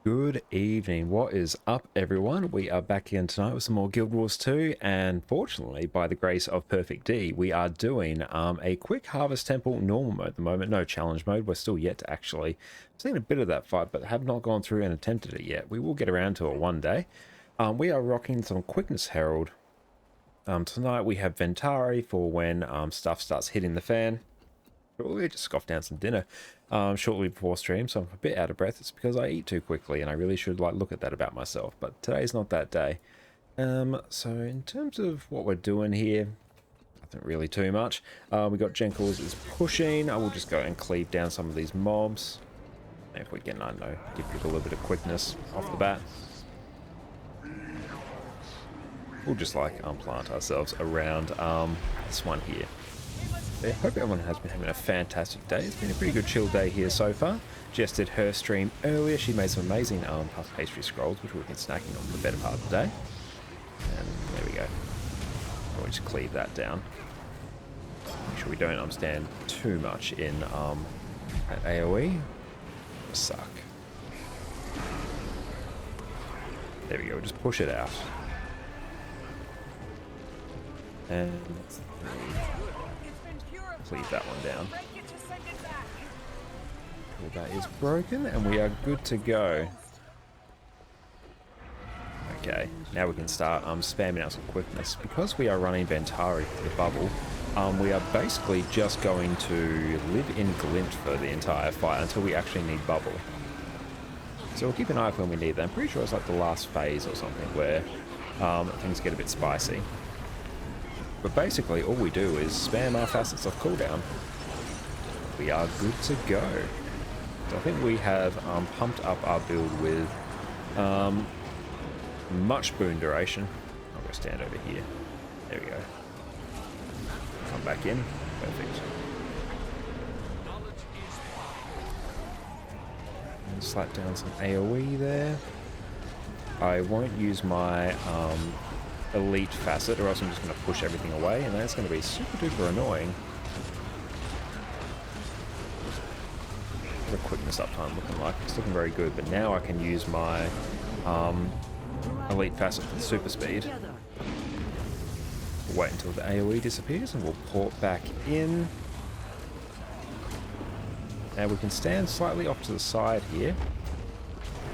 Good evening. What is up, everyone? We are back again tonight with some more Guild Wars 2, and fortunately, by the grace of Perfect D, we are doing a quick Harvest Temple normal mode at the moment. No challenge mode. We're still yet to actually seen a bit of that fight, but have not gone through and attempted it yet. We will get around to it one day. We are rocking some Quickness Herald. Tonight we have Ventari for when stuff starts hitting the fan. We just scoffed down some dinner shortly before stream, so I'm a bit out of breath. It's because I eat too quickly, and I really should look at that about myself. But today's not that day. So in terms of what we're doing here, nothing really too much. We got Jenkles is pushing. I will just go and cleave down some of these mobs. If we can, I don't know, give people a little bit of quickness off the bat. We'll just plant ourselves around this one here. I hope everyone has been having a fantastic day. It's been a pretty good chill day here so far. Jess did her stream earlier. She made some amazing puff pastry scrolls, which we've been snacking on for the better part of the day. And there we go. We'll just cleave that down. Make sure we don't stand too much in at AoE. Suck. There we go. We'll just push it out. And leave that one down. All that is broken, and we are good to go. Okay, now we can start spamming out some quickness. Because we are running Ventari for the bubble, we are basically just going to live in Glint for the entire fight until we actually need bubble. So we'll keep an eye out when we need them. I'm pretty sure it's like the last phase or something where things get a bit spicy. But basically, all we do is spam our facets of cooldown. We are good to go. So I think we have pumped up our build with much boon duration. I'll go stand over here. There we go. Come back in. Perfect. And slap down some AoE there. I won't use my elite facet, or else I'm just going to push everything away, and that's going to be super duper annoying. What a quickness uptime looking like. It's looking very good, but now I can use my elite facet for super speed. We'll wait until the AoE disappears, and we'll port back in. And we can stand slightly off to the side here,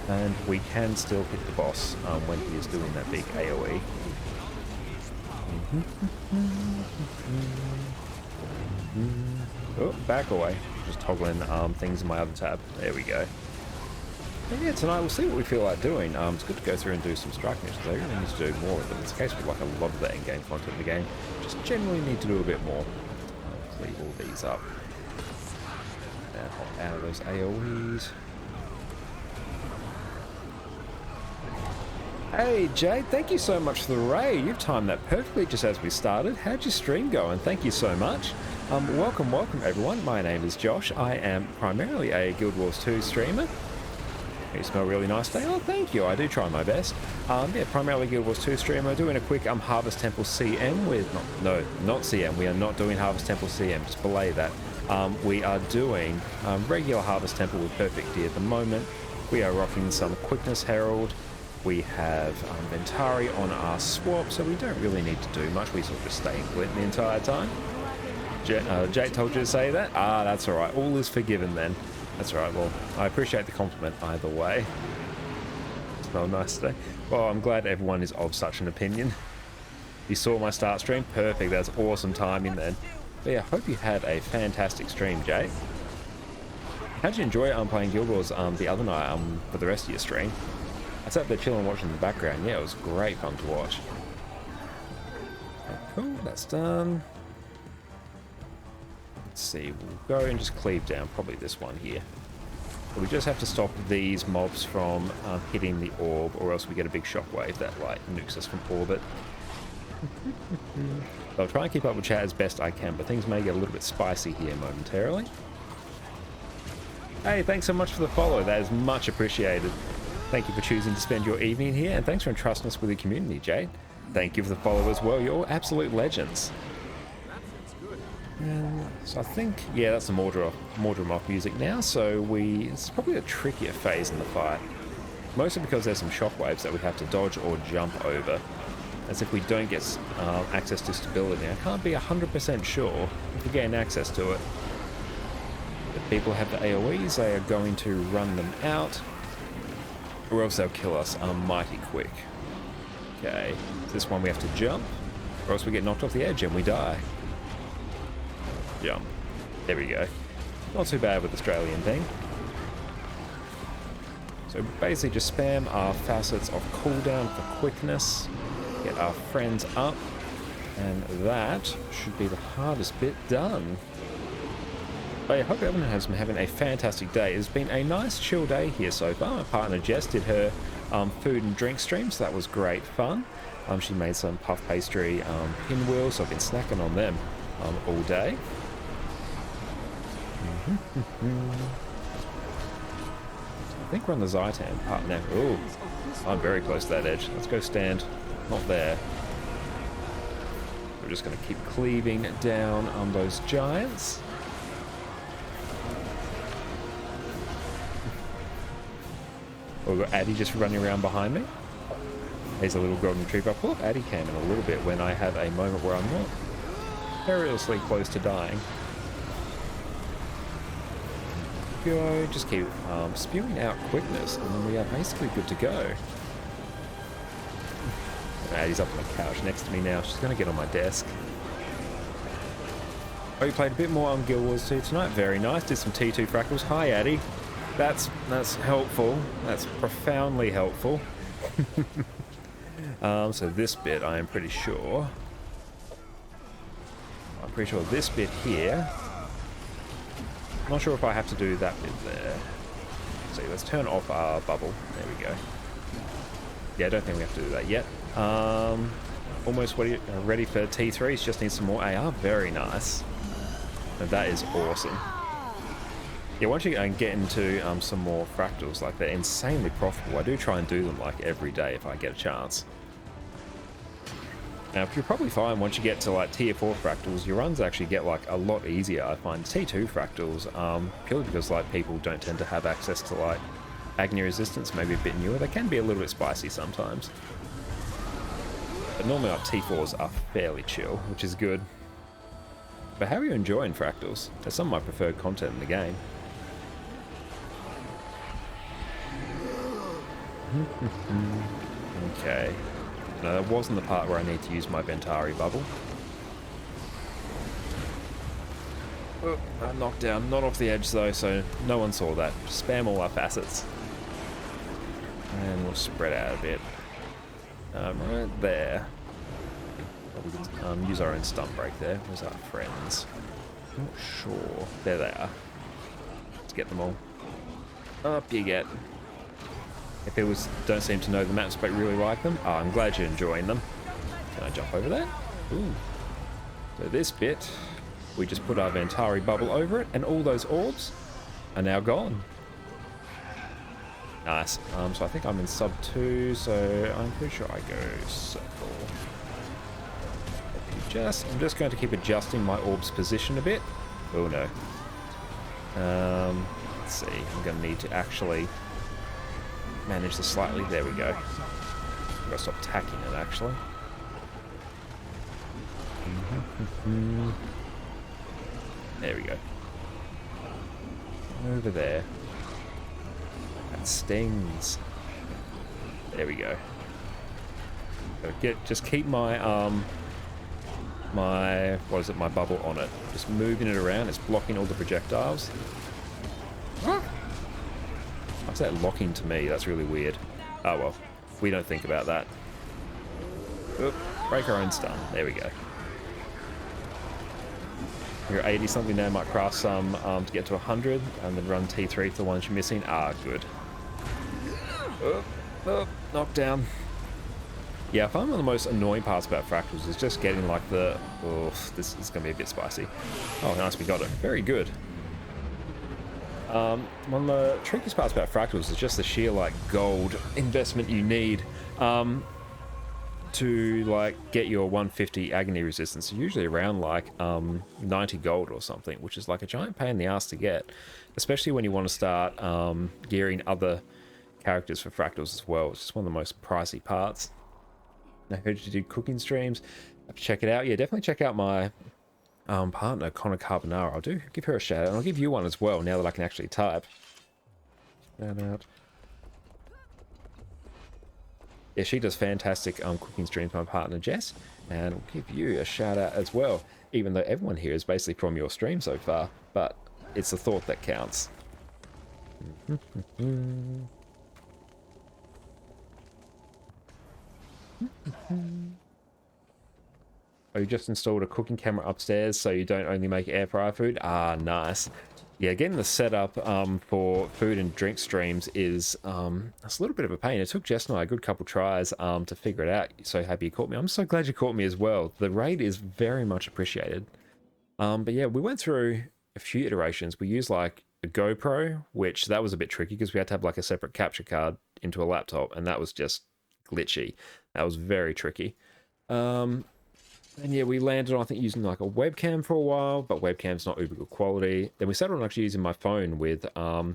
and we can still hit the boss when he is doing that big AoE. Oh, back away. Just toggling things in my other tab. There we go. And yeah, tonight we'll see what we feel like doing. It's good to go through and do some strike missions. I really need to do more of them. It's a case with a lot of the endgame content in the game. Just generally need to do a bit more. Cleave all these up. And hop out of those AoEs. Hey Jade, thank you so much for the raid. You've timed that perfectly just as we started. How'd your stream go? And thank you so much. Welcome everyone. My name is Josh. I am primarily a Guild Wars 2 streamer. You smell really nice today. Oh, thank you. I do try my best. Yeah, primarily Guild Wars 2 streamer. Doing a quick Harvest Temple CM with not CM. We are not doing Harvest Temple CM. Just belay that. We are doing regular Harvest Temple with Perfect D at the moment. We are rocking some Quickness Herald. We have Ventari on our swap, so we don't really need to do much. We sort of just stay in Glint the entire time. Jake told you to say that? Ah, that's alright. All is forgiven then. That's alright. Well, I appreciate the compliment either way. Smell nice today. Well, I'm glad everyone is of such an opinion. You saw my start stream? Perfect. That's awesome timing then. But yeah, hope you had a fantastic stream, Jake. How'd you enjoy playing Guild Wars the other night for the rest of your stream? I sat there chilling watching in the background. Yeah, it was great fun to watch. Okay, cool, that's done. Let's see, we'll go and just cleave down probably this one here. But we just have to stop these mobs from hitting the orb, or else we get a big shockwave that nukes us from orbit. So I'll try and keep up with chat as best I can, but things may get a little bit spicy here momentarily. Hey, thanks so much for the follow. That is much appreciated. Thank you for choosing to spend your evening here, and thanks for entrusting us with your community, Jade. Thank you for the follow as well. You're absolute legends. So I think, yeah, that's the Mordrum off music now, so it's probably a trickier phase in the fight. Mostly because there's some shockwaves that we have to dodge or jump over. As if we don't get access to stability. I can't be 100% sure if we're getting access to it. If people have the AoEs, they are going to run them out, or else they'll kill us mighty quick. Okay, this one we have to jump, or else we get knocked off the edge and we die. Jump. There we go. Not too bad with Australian thing. So basically just spam our facets of cooldown for quickness, get our friends up, and that should be the hardest bit done. I hope everyone has been having a fantastic day. It's been a nice chill day here so far. My partner Jess did her food and drink stream, so that was great fun. She made some puff pastry pinwheels, so I've been snacking on them all day. I think we're on the Zytan part now. Ooh, I'm very close to that edge. Let's go stand. Not there. We're just going to keep cleaving down on those giants. We've got Addy just running around behind me. Here's a little golden retriever. Oh, Addy came in a little bit when I have a moment where I'm not perilously close to dying. Go, just keep spewing out quickness, and then we are basically good to go. Addy's up on the couch next to me now. She's going to get on my desk. Oh, you played a bit more on Guild Wars 2 tonight. Very nice. Did some T2 fractals. Hi, Addy. That's helpful. That's profoundly helpful. So this bit, I am pretty sure. I'm pretty sure this bit here. Not sure if I have to do that bit there. See, let's turn off our bubble. There we go. Yeah, I don't think we have to do that yet. Almost ready for T3s. Just need some more AR. Very nice. And that is awesome. Yeah, once you get into some more fractals, like they're insanely profitable. I do try and do them like every day if I get a chance. Now, you'll probably find once you get to like tier 4 fractals, your runs actually get like a lot easier. I find T2 fractals, purely because like people don't tend to have access to like Agni resistance, maybe a bit newer. They can be a little bit spicy sometimes. But normally like T4s are fairly chill, which is good. But how are you enjoying fractals? They're some of my preferred content in the game. Okay. No, that wasn't the part where I need to use my Ventari bubble. Oh, knocked down. Not off the edge though, so no one saw that. Spam all our facets. And we'll spread out a bit. Right there. We can use our own stump break there. Where's our friends? Not sure. There they are. Let's get them all. Up you get. If people don't seem to know the maps but really like them, oh, I'm glad you're enjoying them. Can I jump over that? Ooh. So this bit, we just put our Ventari bubble over it, and all those orbs are now gone. Nice. So I think I'm in sub 2, so I'm pretty sure I go circle. I'm just going to keep adjusting my orb's position a bit. Oh no. Let's see. I'm going to need to actually manage this slightly. There we go. I've got to stop tacking it actually. There we go. Over there. That stings. There we go. Just keep my my bubble on it. Just moving it around. It's blocking all the projectiles. What's that locking to me? That's really weird. Oh well, we don't think about that. Oop, break our own stun. There we go. You're 80 something now. Might craft some to get to 100 and then run T3 for the ones you're missing. Ah, good. Oh, knocked down. Yeah, I find one of the most annoying parts about fractals is just getting like the... Oh, this is going to be a bit spicy. Oh, nice, we got it. Very good. One of the trickiest parts about fractals is just the sheer like gold investment you need to like get your 150 agony resistance. Usually around like 90 gold or something, which is like a giant pain in the ass to get, especially when you want to start gearing other characters for fractals as well. It's just one of the most pricey parts. I heard you did cooking streams. Have to check it out. Yeah, definitely check out my partner, Connor Carbonara. I'll give her a shout out, and I'll give you one as well now that I can actually type. Shout out. Yeah, she does fantastic cooking streams, my partner Jess, and we'll give you a shout out as well, even though everyone here is basically from your stream so far, but it's the thought that counts. Oh, you just installed a cooking camera upstairs so you don't only make air fryer food? Ah, nice. Yeah, getting the setup for food and drink streams is it's a little bit of a pain. It took Jess and I a good couple tries to figure it out. So happy you caught me. I'm so glad you caught me as well. The raid is very much appreciated. But yeah, we went through a few iterations. We used like a GoPro, which that was a bit tricky because we had to have like a separate capture card into a laptop, and that was just glitchy. That was very tricky. And yeah, we landed on, I think, using like a webcam for a while, but webcam's not uber good quality. Then we settled on actually using my phone with a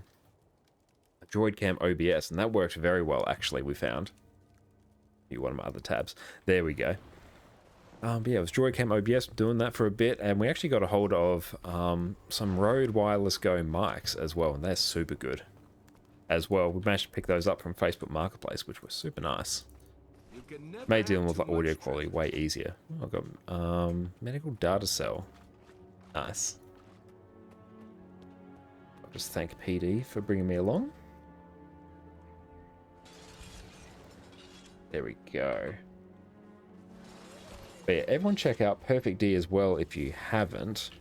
Droidcam OBS, and that worked very well, actually, we found. One of my other tabs. There we go. But yeah, it was Droidcam OBS, doing that for a bit, and we actually got a hold of some Rode Wireless Go mics as well, and they're super good as well. We managed to pick those up from Facebook Marketplace, which was super nice. Made dealing with like audio quality way easier. I've got medical data cell. Nice. I'll just thank PD for bringing me along. There we go. But yeah, everyone check out Perfect D as well if you haven't.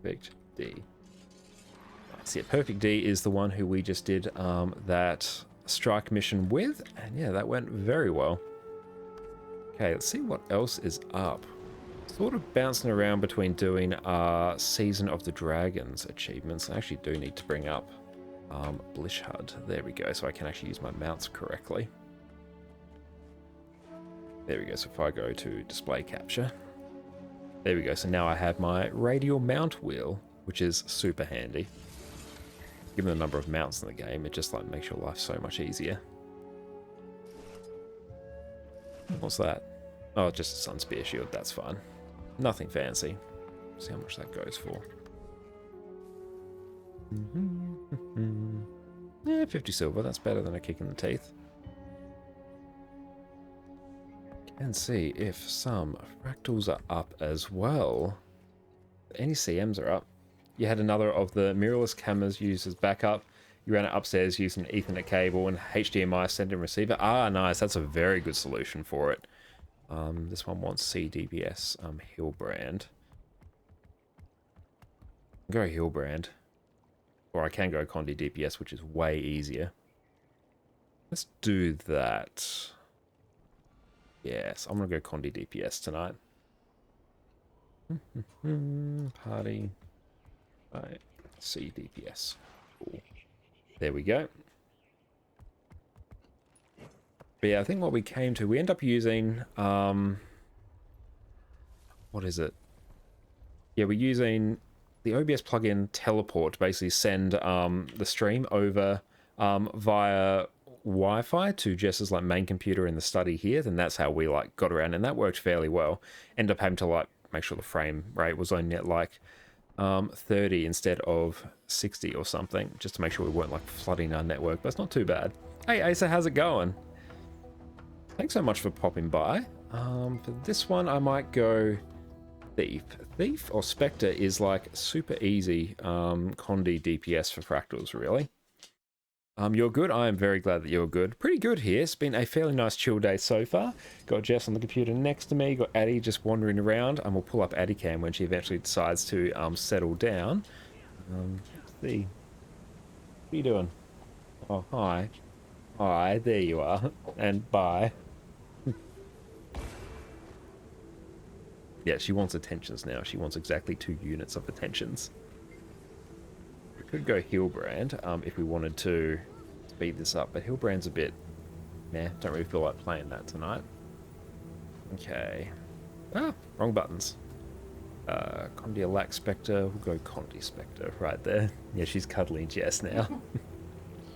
Perfect D. Nice. Yeah, Perfect D is the one who we just did that strike mission with, and yeah, that went very well. Okay, let's see what else is up. Sort of bouncing around between doing Season of the Dragons achievements. I actually do need to bring up Blishhud. There we go, so I can actually use my mounts correctly. There we go, so if I go to display capture, there we go, so now I have my radial mount wheel, which is super handy. Given the number of mounts in the game, it just like makes your life so much easier. What's that? Oh, just a sun spear shield, that's fine. Nothing fancy. See how much that goes for. Yeah, 50 silver, that's better than a kick in the teeth. And see if some fractals are up as well. Any CMs are up. You had another of the mirrorless cameras used as backup. You ran it upstairs using an Ethernet cable and HDMI send and receiver. Ah, nice. That's a very good solution for it. This one wants CDBS Hillbrand. Go Hillbrand. Or I can go Condi DPS, which is way easier. Let's do that. Yes, I'm going to go Condi DPS tonight. Party. Right. C DPS. Cool. There we go. But yeah, I think what we came to, we end up using, what is it? Yeah, we're using the OBS plugin Teleport to basically send the stream over via Wi-Fi to Jess's like main computer in the study here. Then that's how we like got around, and that worked fairly well. Ended up having to like make sure the frame rate was only at like 30 instead of 60 or something, just to make sure we weren't like flooding our network, but it's not too bad. Hey Asa, how's it going? Thanks so much for popping by. For this one, I might go Thief. Thief or Spectre is like super easy Condi DPS for fractals, really. You're good. I am very glad that you're good. Pretty good here. It's been a fairly nice chill day so far. Got Jess on the computer next to me. Got Addie just wandering around, and we'll pull up Addie Cam when she eventually decides to settle down. Let's see. What are you doing? Oh, hi. Hi, there you are. And bye. Yeah, she wants attentions now. She wants exactly 2 units of attentions. We could go Hillbrand if we wanted to speed this up, but Hillbrand's a bit meh. Don't really feel like playing that tonight. Okay. Ah, wrong buttons. Condi Lack Spectre. We'll go Condi Spectre right there. Yeah, she's cuddling Jess now.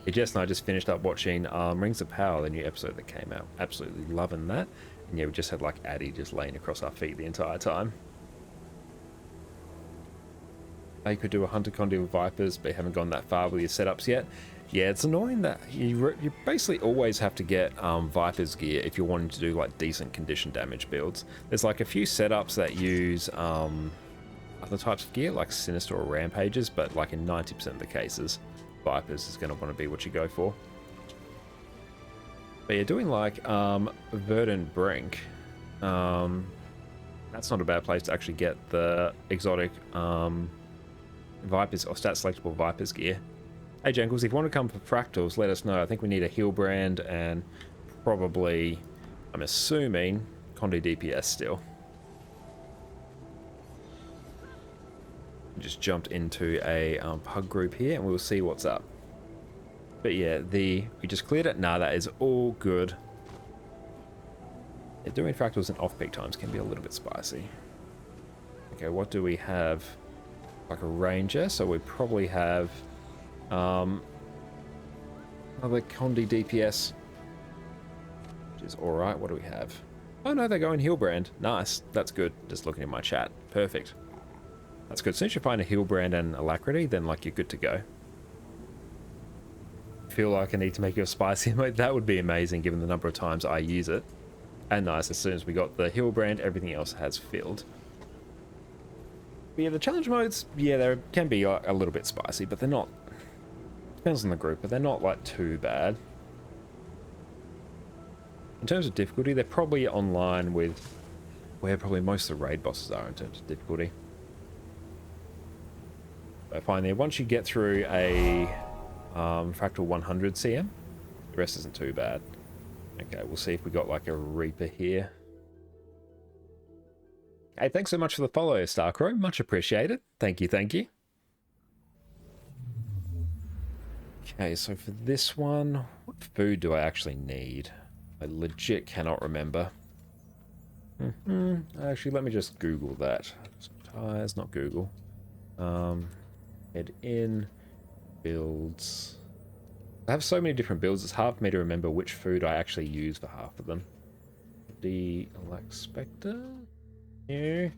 Hey, Jess and I just finished up watching Rings of Power, the new episode that came out. Absolutely loving that. And yeah, we just had like Addy just laying across our feet the entire time. You could do a Hunter Condi with Vipers, but you haven't gone that far with your setups yet. Yeah, it's annoying that you basically always have to get Vipers gear if you're wanting to do like decent condition damage builds. There's like a few setups that use other types of gear like Sinister or Rampages, but like in 90% of the cases, Vipers is going to want to be what you go for. But you're doing like Verdant Brink. That's not a bad place to actually get the exotic Vipers or stat selectable Vipers gear. Hey Jengles, if you want to come for Fractals, let us know. I think we need a heal brand and probably, I'm assuming, Condi DPS still. Just jumped into a pug group here and we'll see what's up. But yeah, we just cleared it. Nah, that is all good. Yeah, doing Fractals in off-peak times can be a little bit spicy. Okay, what do we have? Like a ranger, so we probably have another Condi DPS, which is alright. What do we have? Oh no, they're going heal brand. Nice, that's good. Just looking at my chat. Perfect. That's good. Since you find a heal brand and alacrity, then like you're good to go. Feel like I need to make you a spicy emote. That would be amazing given the number of times I use it. And nice, as soon as we got the heal brand, everything else has filled. But yeah, the challenge modes, yeah, they can be a little bit spicy, but they're not. Depends on the group, but they're not like too bad. In terms of difficulty, they're probably online with where probably most of the raid bosses are in terms of difficulty. I find there once you get through a Fractal 100 CM, the rest isn't too bad. Okay, we'll see if we got like a Reaper here. Hey, thanks so much for the follow, Starcrow. Much appreciated. Thank you, thank you. Okay, so for this one, what food do I actually need? I legit cannot remember. Actually, let me just Google that. Tires, not Google. Head in, builds. I have so many different builds, it's hard for me to remember which food I actually use for half of them. The Elect Spectre? New.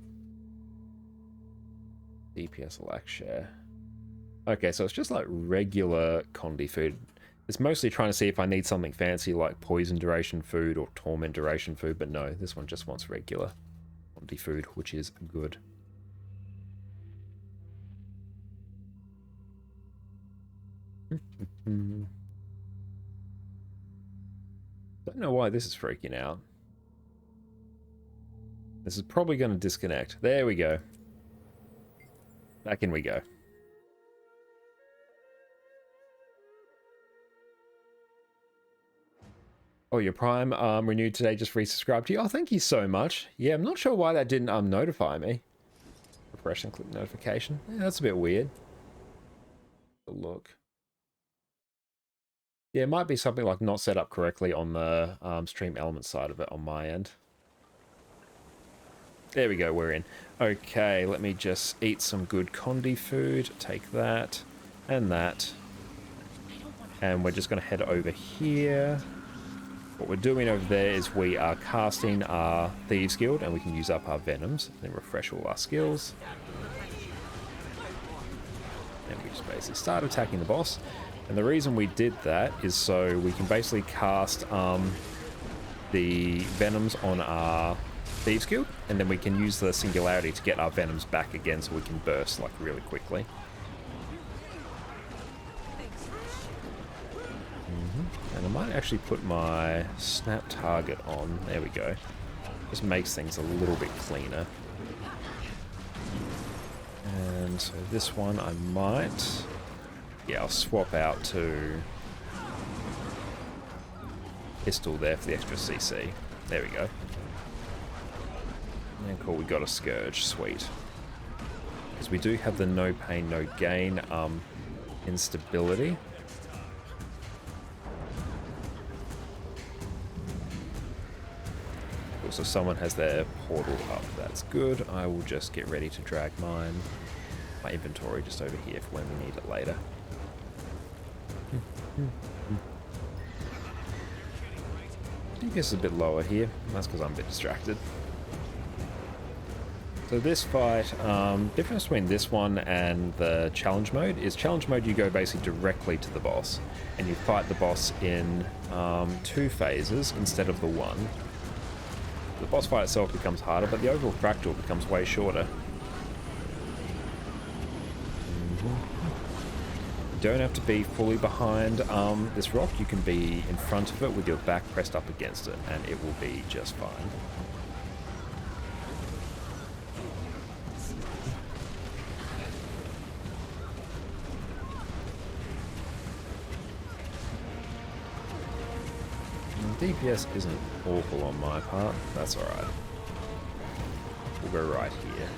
DPS Elect Share. Okay, so it's just like regular Condi food. It's mostly trying to see if I need something fancy like poison duration food or torment duration food, but no, this one just wants regular Condi food, which is good. Don't know why this is freaking out. This is probably going to disconnect. There we go. Back in we go. Oh, your Prime renewed today, just resubscribed to you. Oh, thank you so much. Yeah, I'm not sure why that didn't notify me. Refresh and click notification. Yeah, that's a bit weird. Look. Yeah, it might be something like not set up correctly on the stream element side of it on my end. There we go, we're in. Okay, let me just eat some good Condi food. Take that and that. And we're just going to head over here. What we're doing over there is we are casting our Thieves Guild and we can use up our Venoms. Then refresh all our skills. And we just basically start attacking the boss. And the reason we did that is so we can basically cast the Venoms on our Thieves Guild, and then we can use the Singularity to get our Venoms back again so we can burst like really quickly. And I might actually put my snap target on. There we go. Just makes things a little bit cleaner. And so this one I might... Yeah, I'll swap out to pistol there for the extra CC. There we go. And cool, we got a Scourge. Sweet. Because we do have the no pain, no gain instability. Cool, so someone has their portal up. That's good. I will just get ready to drag my inventory just over here for when we need it later. DPS is a bit lower here. That's because I'm a bit distracted. So this fight, difference between this one and the challenge mode is challenge mode you go basically directly to the boss and you fight the boss in 2 phases instead of the 1. The boss fight itself becomes harder, but the overall fractal becomes way shorter. You don't have to be fully behind this rock, you can be in front of it with your back pressed up against it and it will be just fine. DPS isn't awful on my part, that's alright. We'll go right here.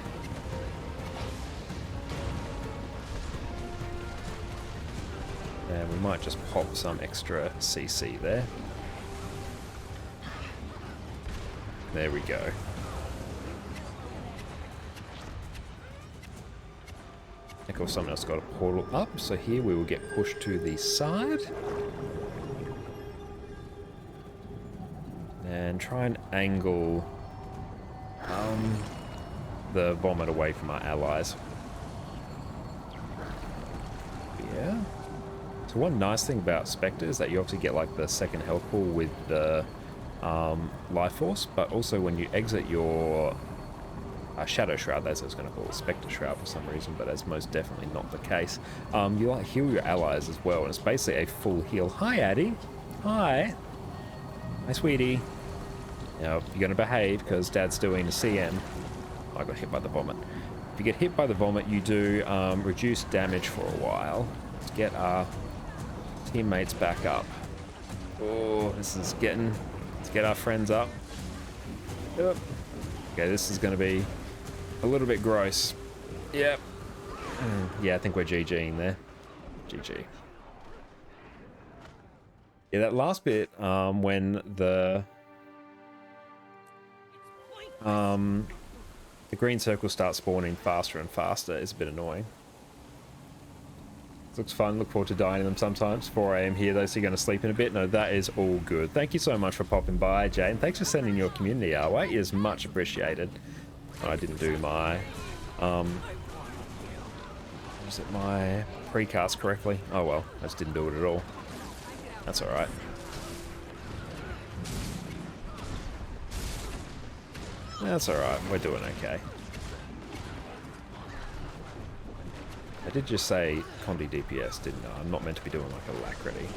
And we might just pop some extra CC there. There we go. Of course, someone else got a portal up, so here we will get pushed to the side. And try and angle the vomit away from our allies. Yeah. So one nice thing about Spectre is that you obviously get like the second health pool with the life force, but also when you exit your Shadow Shroud, that's what I was going to call it, Spectre Shroud for some reason, but that's most definitely not the case. You like heal your allies as well, and it's basically a full heal. Hi, Addie. Hi. Hi, sweetie. Now, you're going to behave because Dad's doing a CM. Oh, I got hit by the vomit. If you get hit by the vomit, you do reduce damage for a while. Let's get our teammates back up. Oh, this is getting... Let's get our friends up. Yep. Okay, this is going to be a little bit gross. Yep. Yeah, I think we're GGing there. GG. Yeah, that last bit, when the green circles start spawning faster and faster is a bit annoying. This looks fun. Look forward to dining them sometimes. 4 AM here though, so you're going to sleep in a bit. No, that is all good. Thank you so much for popping by, Jay, and thanks for sending your community our way. It is much appreciated. I didn't do my my precast correctly. Oh well, I just didn't do it at all. That's all right. That's alright, we're doing okay. I did just say Condi DPS, didn't I? I'm not meant to be doing like Alacrity.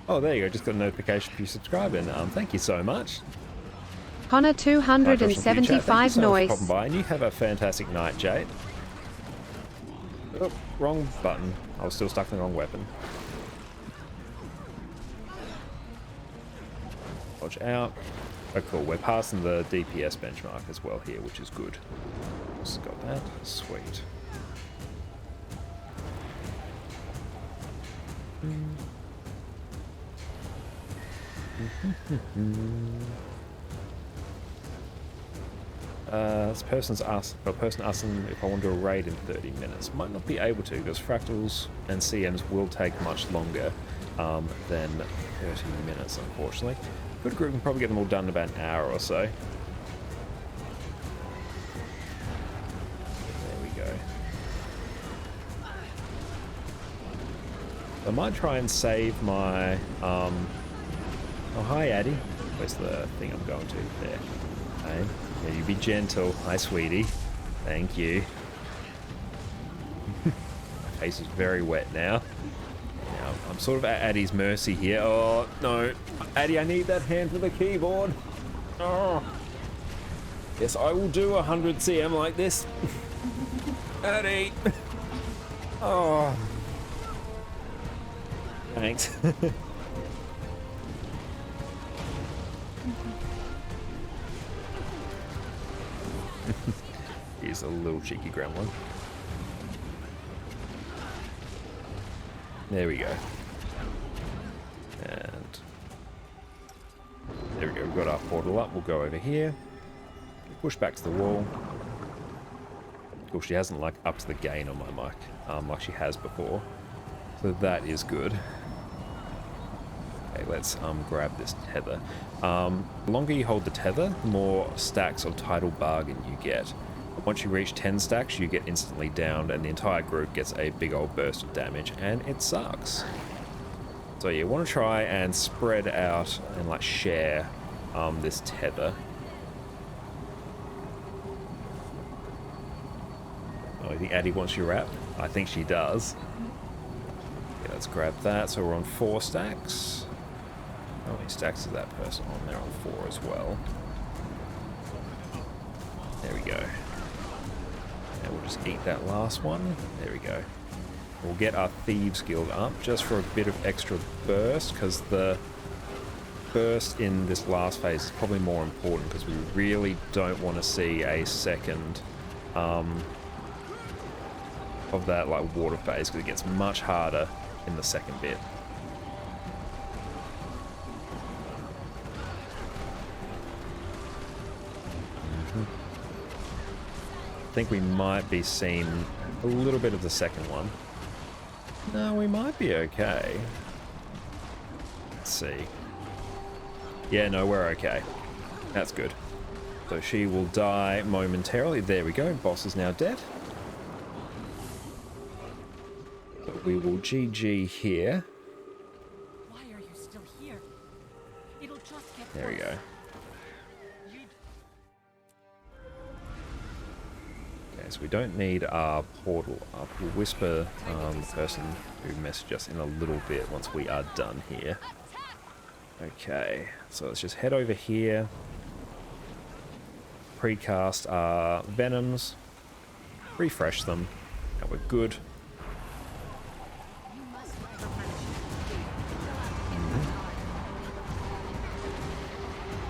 Oh, there you go, just got a notification for you subscribing. Thank you so much. Connor 275 noise. Popping by, and you have a fantastic night, Jade. Oh, wrong button. I was still stuck in the wrong weapon. Watch out. Oh, cool. We're passing the DPS benchmark as well here, which is good. Just got that. Sweet. This person's asking if I want to do a raid in 30 minutes. Might not be able to because fractals and CMs will take much longer than 30 minutes, unfortunately. Good group can probably get them all done in about an hour or so. There we go. I might try and save my... Oh, hi, Addie. Where's the thing I'm going to? There. Hey. Yeah, you be gentle. Hi, sweetie. Thank you. My face is very wet now. Now, I'm sort of at Addie's mercy here. Oh, no. Addie, I need that hand for the keyboard. Oh. Yes, I will do 100 CM like this. Addie. Oh. Thanks. He's a little cheeky gremlin. There we go. And there we go, we've got our portal up. We'll go over here. push back to the wall. Cool, she hasn't like upped the gain on my mic like she has before, so that is good. Okay, let's grab this tether. The longer you hold the tether, the more stacks of Tidal Bargain you get. Once you reach 10 stacks, you get instantly downed, and the entire group gets a big old burst of damage, and it sucks. So you want to try and spread out and like share this tether. Oh, I think Addie wants your wrap. I think she does. Okay, let's grab that. So we're on 4 stacks. How many stacks is that person on? They're on 4 as well. There we go. And we'll just eat that last one. There we go. We'll get our Thieves Guild up just for a bit of extra burst, because the burst in this last phase is probably more important, because we really don't want to see a second of that like water phase, because it gets much harder in the second bit. I think we might be seeing a little bit of the second one. No, we might be okay. Let's see. Yeah, no, we're okay. That's good. So she will die momentarily. There we go. Boss is now dead. So we will GG here. Why are you still here? It'll just get There we go. Okay, so we don't need our portal up. We'll whisper the person who messaged us in a little bit once we are done here. Okay, so let's just head over here. Precast our Venoms. Refresh them. And we're good.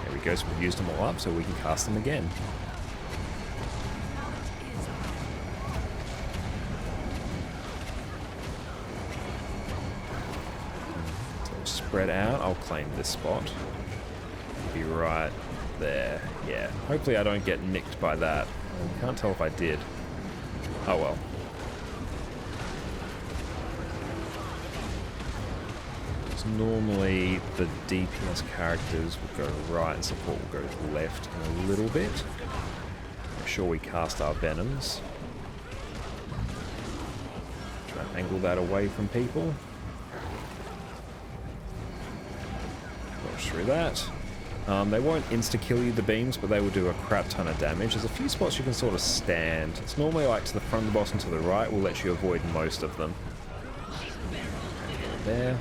There we go, so we've used them all up, so we can cast them again. Spread out. I'll claim this spot. Be right there. Yeah. Hopefully I don't get nicked by that. Can't tell if I did. Oh well. So normally the DPS characters will go right and support will go left in a little bit. Make sure we cast our Venoms. Try and angle that away from people. Through that. They won't insta-kill you, the beams, but they will do a crap ton of damage. There's a few spots you can sort of stand. It's normally like to the front of the boss and to the right will let you avoid most of them. There.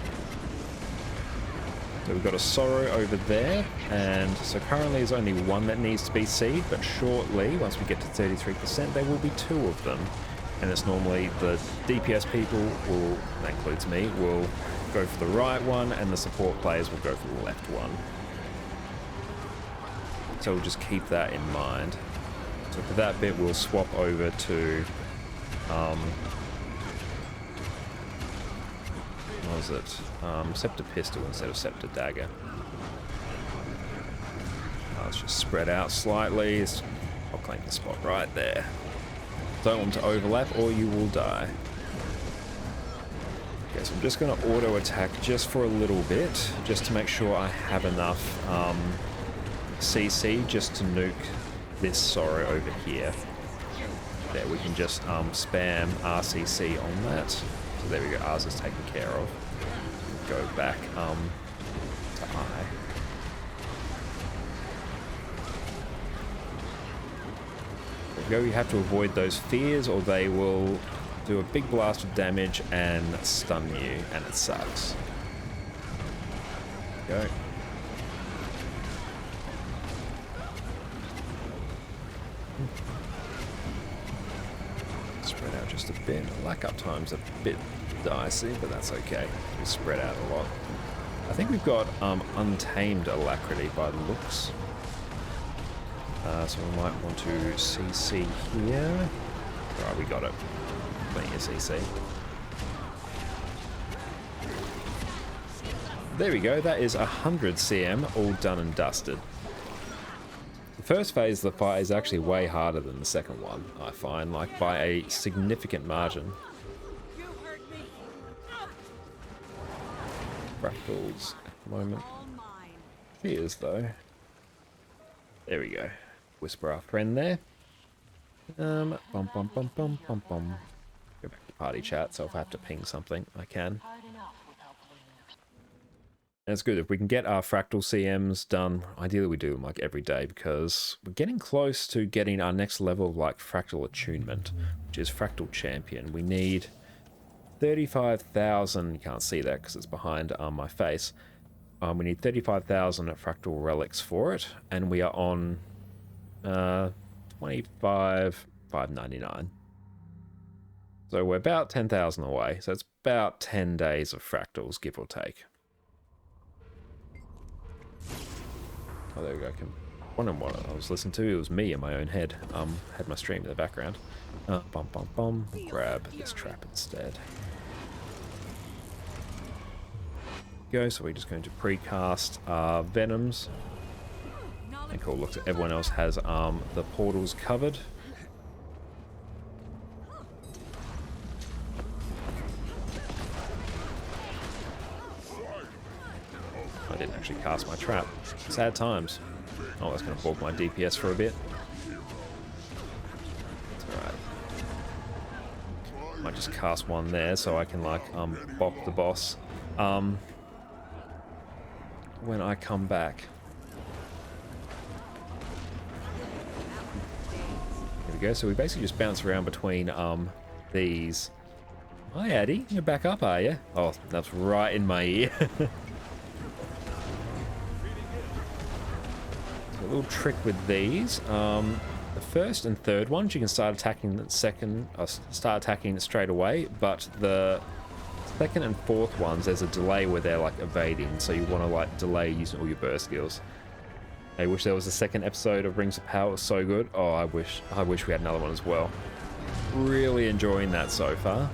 So we've got a Sorrow over there, and so currently there's only one that needs to be seed, but shortly, once we get to 33%, there will be 2 of them. And it's normally the DPS people will, that includes me, will go for the right one, and the support players will go for the left one. So we'll just keep that in mind. So for that bit, we'll swap over to what was it? Scepter Pistol instead of Scepter Dagger. Let's just spread out slightly. I'll claim the spot right there. Don't want to overlap or you will die. Okay, so I'm just going to auto attack just for a little bit, just to make sure I have enough CC just to nuke this Sorrow over here. There, we can just spam RCC on that. So there we go, ours is taken care of. Go back to I. There we go, you have to avoid those fears or they will do a big blast of damage and stun you, and it sucks. Go. Spread out just a bit. Lack up time's a bit dicey, but that's okay. We spread out a lot. I think we've got Untamed Alacrity by the looks. So we might want to CC here. Alright, we got it. Plenty of CC. There we go, that is 100 CM all done and dusted. The first phase of the fight is actually way harder than the second one, I find, like by a significant margin. You heard me. Fractals at the moment. All mine. He is, though. There we go. Whisper our friend there. Bum bum bum bum bum bum. Go back to party chat, so if I have to ping something, I can. And it's good if we can get our fractal CMs done. Ideally, we do them like every day because we're getting close to getting our next level of like fractal attunement, which is fractal champion. We need 35,000. You can't see that because it's behind my face. We need 35,000 fractal relics for it, and we are on 25,599. So we're about 10,000 away. So it's about 10 days of fractals, give or take. Oh, there we go. I can wonder what I was listening to. It was me in my own head. Had my stream in the background. Bum bum bum. Grab this trap instead. Go. So we're just going to precast venoms. And cool. Looks like everyone else has the portals covered. I didn't actually cast my trap. Sad times. Oh, that's going to bulk my DPS for a bit. It's alright. Might just cast one there so I can, like, bop the boss when I come back. There we go. So we basically just bounce around between these. Hi, Addy. You're back up, are you? Oh, that's right in my ear. A little trick with these. The first and third ones you can start attacking the second, start attacking straight away, but the second and fourth ones there's a delay where they're like evading, so you want to like delay using all your burst skills. I wish there was a second episode of Rings of Power. It was so good. Oh, I wish we had another one as well. Really enjoying that so far.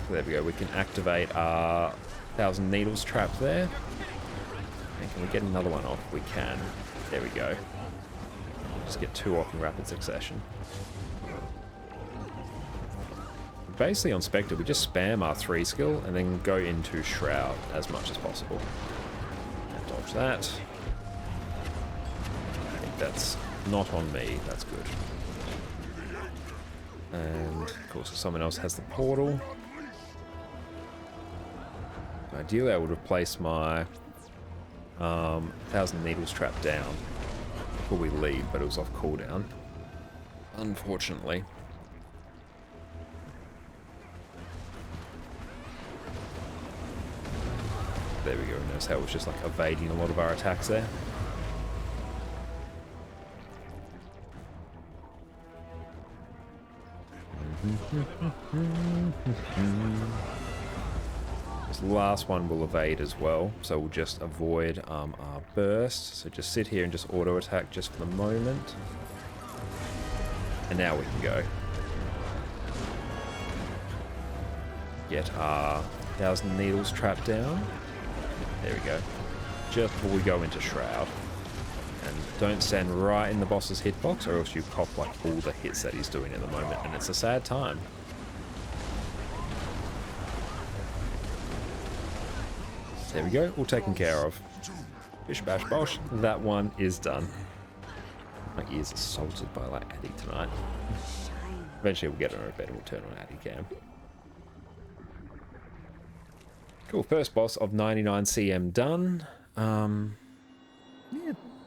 There we go. We can activate our 1,000 Needles trap there. And can we get another one off? We can. There we go. Just get two off in rapid succession. Basically on Spectre, we just spam our 3 skill and then go into Shroud as much as possible. And dodge that. I think that's not on me. That's good. And of course, if someone else has the portal. Ideally, I would have placed my 1,000 Needles trap down before we leave, but it was off cooldown, unfortunately. There we go. Notice how it was just like evading a lot of our attacks there. This last one will evade as well, so we'll just avoid our burst. So just sit here and just auto attack just for the moment. And now we can go. Get our 1,000 Needles trap down. There we go. Just before we go into Shroud. And don't stand right in the boss's hitbox or else you cop like all the hits that he's doing at the moment, and it's a sad time. There we go, all taken care of. Bish bash bosh, that one is done. My ears are salted by like Addy tonight. Eventually we'll get on a bed and we'll turn on Addy cam. Cool, first boss of 99 CM done. Yeah,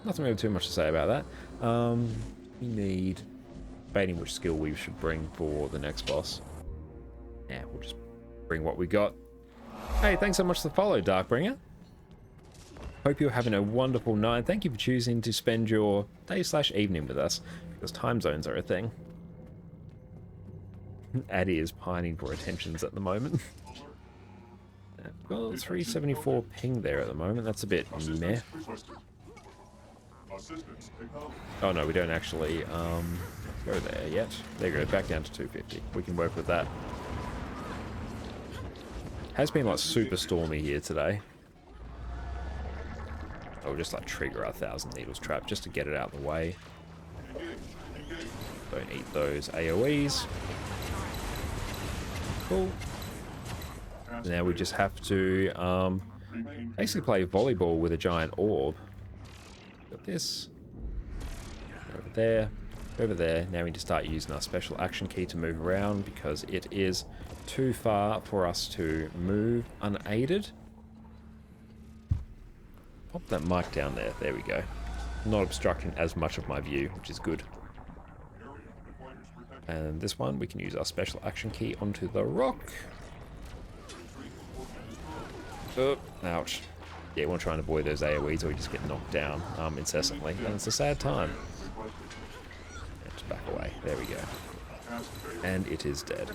nothing really too much to say about that. We need debating which skill we should bring for the next boss. Yeah, we'll just bring what we got. Hey, thanks so much for the follow, Darkbringer. Hope you're having a wonderful night. Thank you for choosing to spend your day/evening with us, because time zones are a thing. Addy is pining for attentions at the moment. Well, 374 ping there at the moment. That's a bit meh. Oh no, we don't actually go there yet. There you go, back down to 250. We can work with that. Has been like super stormy here today. Or just like trigger our 1,000 Needles trap just to get it out of the way. Don't eat those AoEs. Cool. Now we just have to basically play volleyball with a giant orb. Got this. Over there. Over there. Now we need to start using our special action key to move around because it is too far for us to move unaided. Pop that mic down there. There we go. Not obstructing as much of my view, which is good. And this one, we can use our special action key onto the rock. Oh, ouch. Yeah, we want to try and avoid those AoEs or we just get knocked down incessantly. And it's a sad time. Let's back away. There we go. And it is dead.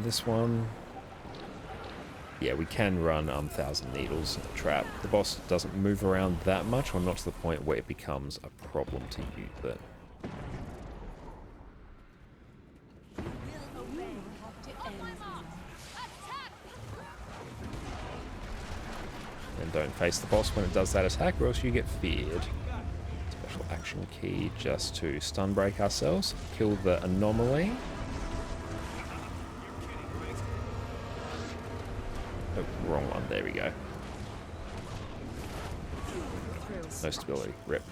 This one... Yeah, we can run 1,000 Needles trap. The boss doesn't move around that much, or not to the point where it becomes a problem to use it. And don't face the boss when it does that attack, or else you get feared. Special action key just to stun break ourselves, kill the anomaly. Oh, wrong one. There we go. No stability. Rip.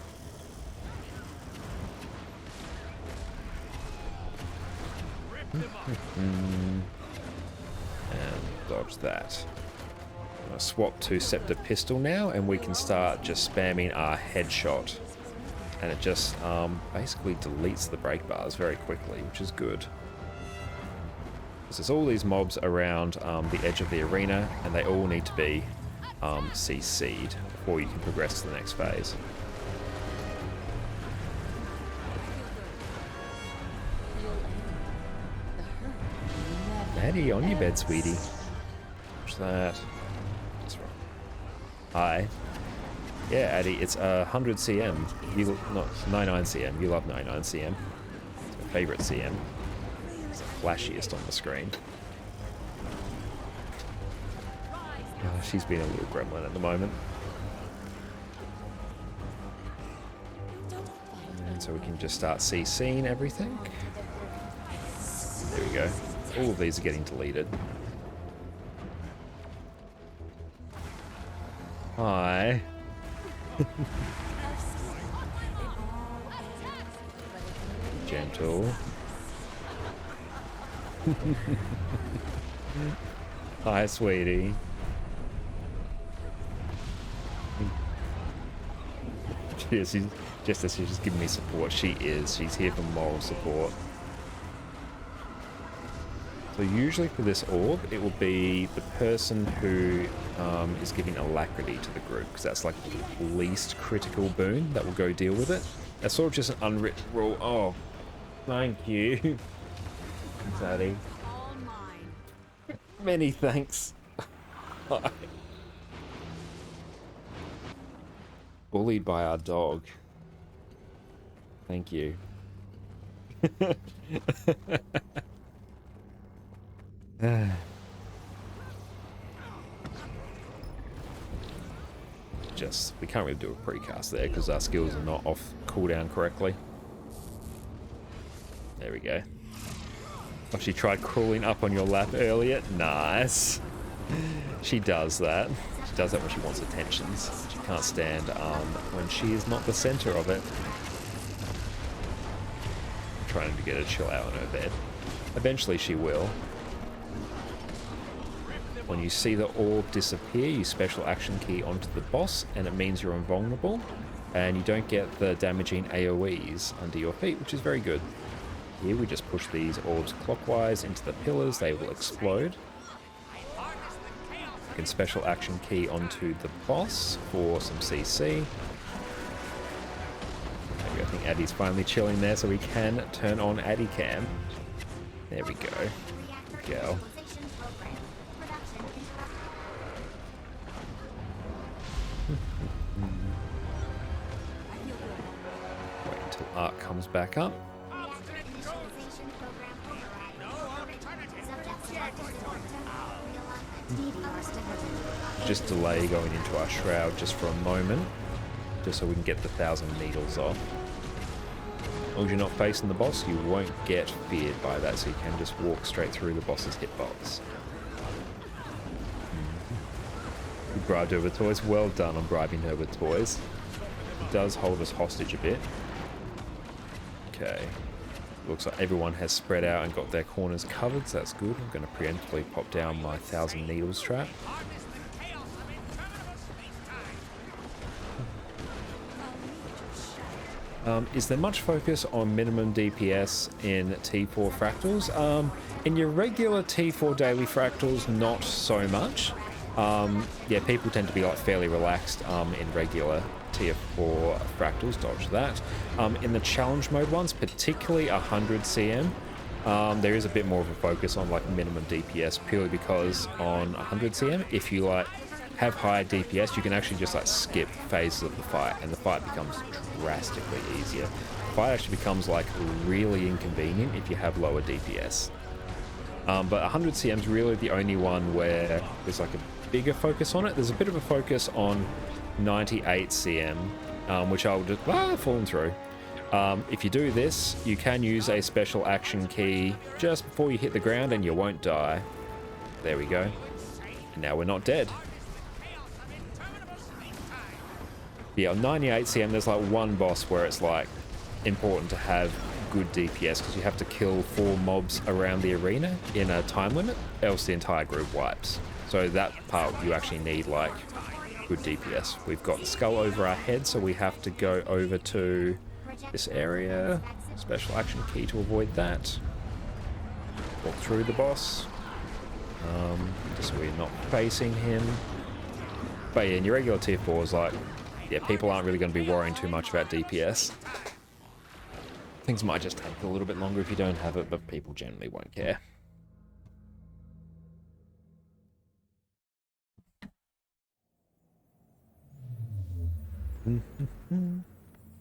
And dodge that. I'm going to swap to Scepter Pistol now, and we can start just spamming our headshot. And it just basically deletes the break bars very quickly, which is good. There's all these mobs around the edge of the arena, and they all need to be CC'd before you can progress to the next phase. Maddie, on your bed, sweetie. What's that? That's right. Hi. Yeah, Addie, it's 100 CM. You not 99 CM. You love 99 CM. It's my favorite CM. It's the flashiest on the screen. Oh, she's being a little gremlin at the moment. And so we can just start CCing everything. There we go. All of these are getting deleted. Hi. Gentle. Hi, sweetie. She's just as she's giving me support. She's here for moral support. So usually for this orb, it will be the person who is giving alacrity to the group, because that's like the least critical boon that will go deal with it. That's sort of just an unwritten rule. Oh, thank you. Zaddy. Many thanks. Bullied by our dog. Thank you. Just, we can't really do a precast there because our skills are not off cooldown correctly. There we go. Oh, she tried crawling up on your lap earlier. Nice. She does that. She does that when she wants attentions. She can't stand when she is not the center of it. I'm trying to get her to chill out on her bed. Eventually she will. When you see the orb disappear, you special action key onto the boss, and it means you're invulnerable, and you don't get the damaging AoEs under your feet, which is very good. Here we just push these orbs clockwise into the pillars, they will explode. You can special action key onto the boss for some CC. Maybe I think Addie's finally chilling there, so we can turn on Addie Cam. There we go. Good girl. Wait until Arc comes back up. Just delay going into our shroud just for a moment, just so we can get the 1,000 needles off. As long as you're not facing the boss, you won't get feared by that, so you can just walk straight through the boss's hitbox. You bribed her with toys. Well done on bribing her with toys. It does hold us hostage a bit. Okay. Looks like everyone has spread out and got their corners covered, so that's good. I'm going to preemptively pop down my 1,000 needles trap. Is there much focus on minimum DPS in T4 fractals? In your regular T4 daily fractals, not so much. Yeah, people tend to be like fairly relaxed in regular tier 4 fractals, dodge that. In the challenge mode ones, particularly 100 CM, there is a bit more of a focus on like minimum DPS, purely because on 100 CM, if you like have high DPS, you can actually just like skip phases of the fight, and the fight becomes drastically easier. The fight actually becomes like really inconvenient if you have lower DPS. But 100 CM is really the only one where there's like a bigger focus on it. There's a bit of a focus on 98 CM, which I'll just fallen through. If you do this, you can use a special action key just before you hit the ground and you won't die. There we go. And now we're not dead. Yeah, on 98 CM, there's like one boss where it's like important to have good DPS, because you have to kill 4 mobs around the arena in a time limit, else the entire group wipes. So that part you actually need like good DPS. We've got the skull over our head, so we have to go over to this area. Special action key to avoid that. Walk through the boss, just so we're not facing him. But yeah, in your regular tier 4 is like, yeah, people aren't really going to be worrying too much about DPS. Things might just take a little bit longer if you don't have it, but people generally won't care.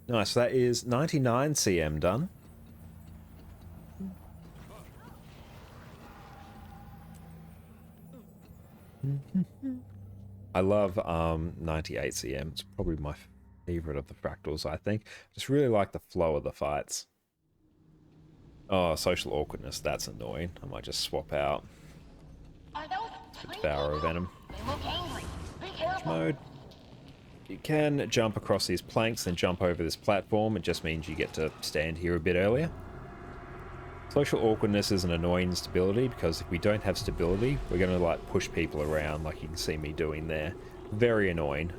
Nice, so that is 99 CM done. I love 98 CM. It's probably my favorite of the fractals, I think. Just really like the flow of the fights. Oh, social awkwardness. That's annoying. I might just swap out. Devourer Venom. Mode. You can jump across these planks and jump over this platform. It just means you get to stand here a bit earlier. Social awkwardness is an annoying instability, because if we don't have stability, we're going to like push people around like you can see me doing there. Very annoying.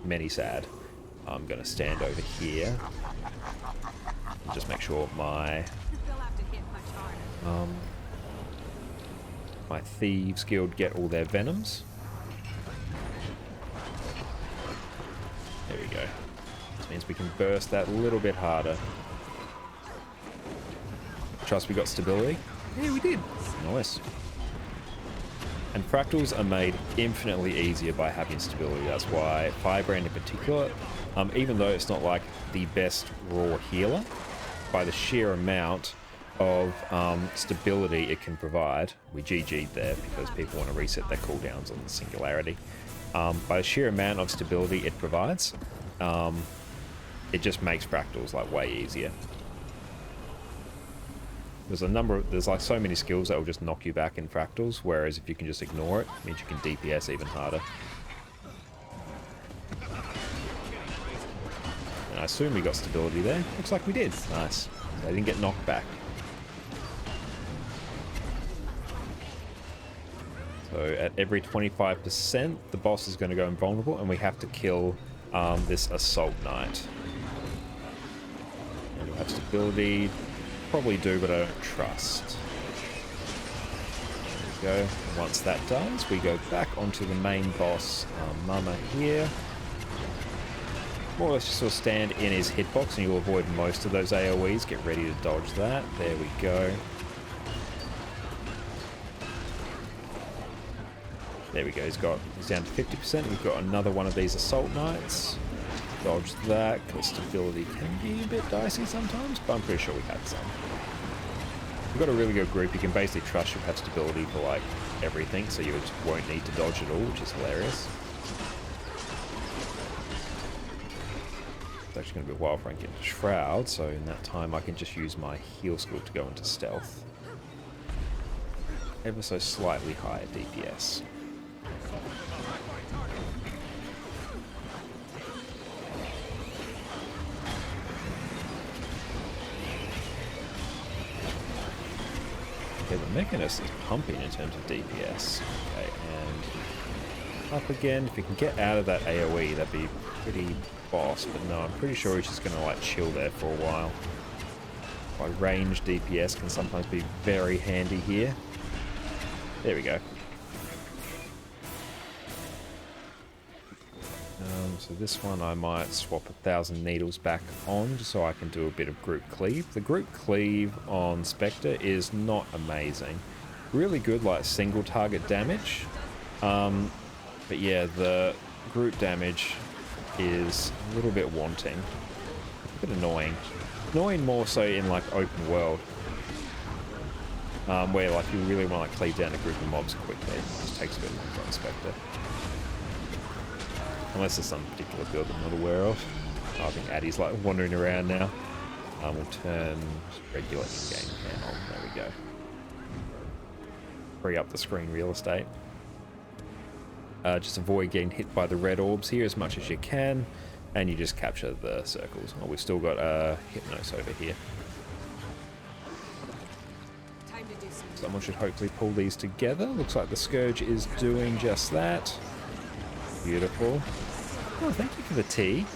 Many sad. I'm going to stand over here and just make sure my my Thieves Guild get all their venoms. There we go. This means we can burst that a little bit harder. Trust we got stability. Yeah, we did. Nice. And fractals are made infinitely easier by having stability. That's why Firebrand in particular, even though it's not like the best raw healer, by the sheer amount of stability it can provide, we GG'd there because people want to reset their cooldowns on the Singularity. By the sheer amount of stability it provides, it just makes fractals like way easier. There's like so many skills that will just knock you back in fractals, whereas if you can just ignore it, it means you can DPS even harder. And I assume we got stability there. Looks like we did. Nice. They didn't get knocked back. So at every 25%, the boss is going to go invulnerable, and we have to kill this Assault Knight. And we'll have stability. Probably do, but I don't trust. There we go. And once that does, we go back onto the main boss, Mama here. More or less just sort of stand in his hitbox, and you'll avoid most of those AoEs. Get ready to dodge that. There we go. There we go. He's down to 50%. We've got another one of these Assault Knights. Dodge that, because stability can be a bit dicey sometimes, but I'm pretty sure we had some. you've got a really good group, you can basically trust your pet stability for like everything, so you just won't need to dodge at all, which is hilarious. It's actually going to be a while before I can get into Shroud, so in that time I can just use my heal skill to go into stealth. Ever so slightly higher DPS. Okay, the Mechanist is pumping in terms of DPS. Okay, and up again. If we can get out of that AoE, that'd be pretty boss, but no, I'm pretty sure he's just going to like chill there for a while. My range DPS can sometimes be very handy here. There we go. So this one I might swap 1,000 needles back on just so I can do a bit of group cleave. The group cleave on Spectre is not amazing. Really good like single target damage. But yeah, the group damage is a little bit wanting. A bit annoying. Annoying more so in like open world. Where like you really want to like cleave down a group of mobs quickly. It just takes a bit longer on Spectre. Unless there's some particular build I'm not aware of. Oh, I think Addie's like wandering around now. We'll turn regular in-game panel. There we go. Free up the screen real estate. Just avoid getting hit by the red orbs here as much as you can. And you just capture the circles. Oh, we've still got Hypnos over here. Someone should hopefully pull these together. Looks like the Scourge is doing just that. Beautiful. Oh, thank you for the tea.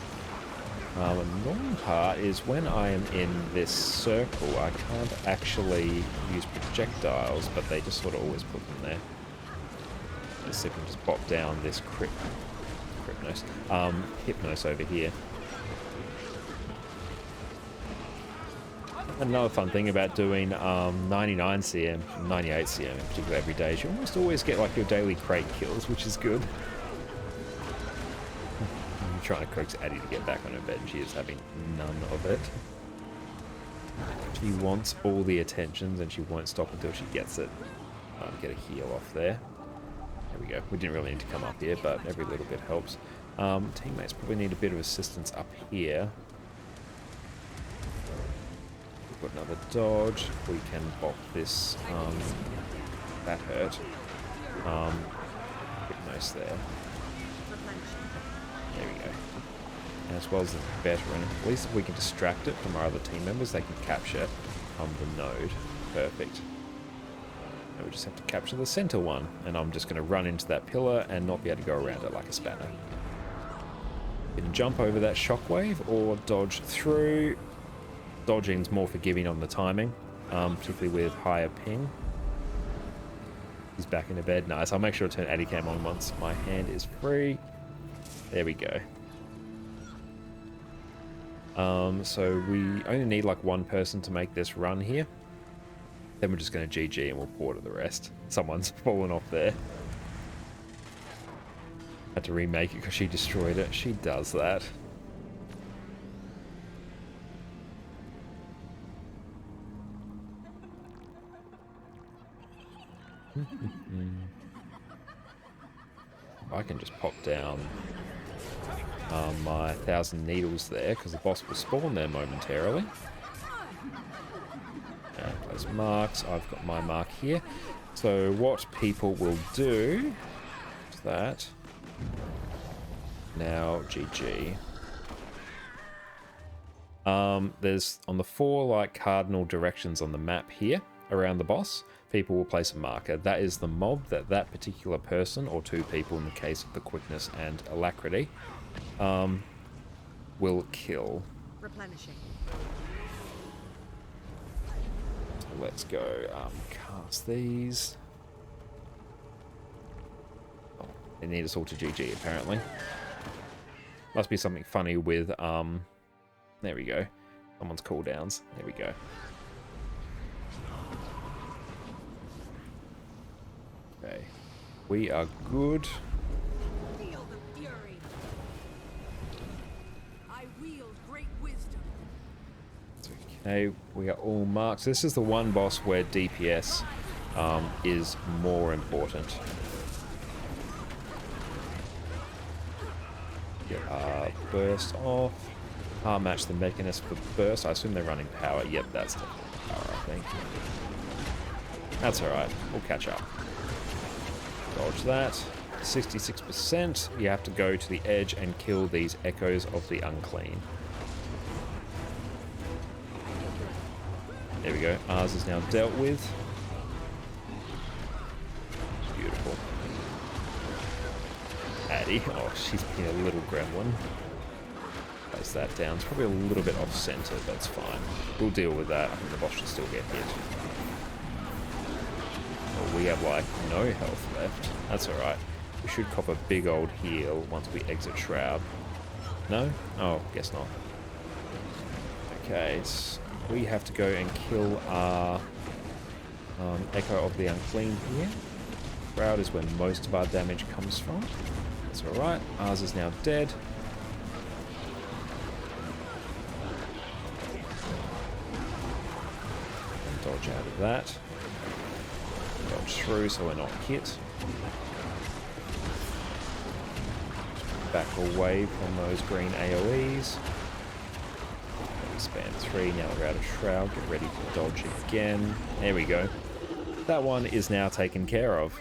The annoying part is when I am in this circle, I can't actually use projectiles, but they just sort of always put them there. Let's see if we can just pop down this Hypnos over here. Another fun thing about doing 99 CM, 98 CM in particular every day is you almost always get like your daily crate kills, which is good. I'm trying to coax Addie to get back on her bed and she is having none of it. She wants all the attentions and she won't stop until she gets it. Get a heal off there. There we go. We didn't really need to come up here, but every little bit helps. Teammates probably need a bit of assistance up here. We've got another dodge. We can bop this. That hurt. Bit nice there. There we go. And as well as the veteran, at least if we can distract it from our other team members, they can capture the node. Perfect. And we just have to capture the center one. And I'm just going to run into that pillar and not be able to go around it like a spanner. You can jump over that shockwave or dodge through. Dodging's more forgiving on the timing, particularly with higher ping. He's back into bed. Nice. I'll make sure to turn Addie Cam on once my hand is free. There we go. So we only need like one person to make this run here. Then we're just going to GG and we'll porter the rest. Someone's fallen off there. Had to remake it because she destroyed it. She does that. I can just pop down my 1,000 needles there because the boss will spawn there momentarily. And place marks. I've got my mark here. So what people will do is that. Now GG. There's on the 4 like cardinal directions on the map here around the boss. People will place a marker. That is the mob that that particular person, or 2 people in the case of the quickness and alacrity, will kill. Replenishing. So let's go cast these. Oh, they need us all to GG apparently. Must be something funny with, there we go. Someone's cooldowns. There we go. Okay, we are good. Feel the fury. I wield great wisdom. So Okay, we are all marked. This is the one boss where DPS is more important. Get our burst off. Match the mechanist for burst. I assume they're running power. Yep, that's definitely power, I think. That's alright. We'll catch up. Dodge that. 66%. You have to go to the edge and kill these echoes of the unclean. There we go. Ours is now dealt with. Beautiful. Addie. Oh, she's been a little gremlin. Place that down. It's probably a little bit off center. That's fine. We'll deal with that. I think the boss should still get hit. Oh, we have like no health left. That's alright. We should cop a big old heal once we exit Shroud. No? Oh, guess not. Okay, so we have to go and kill our Echo of the Unclean here. Shroud is where most of our damage comes from. That's alright. Ours is now dead. And dodge out of that. Dodge through so we're not hit. Back away from those green AoEs. Spam 3, now we're out of Shroud. Get ready to dodge again. There we go. That one is now taken care of.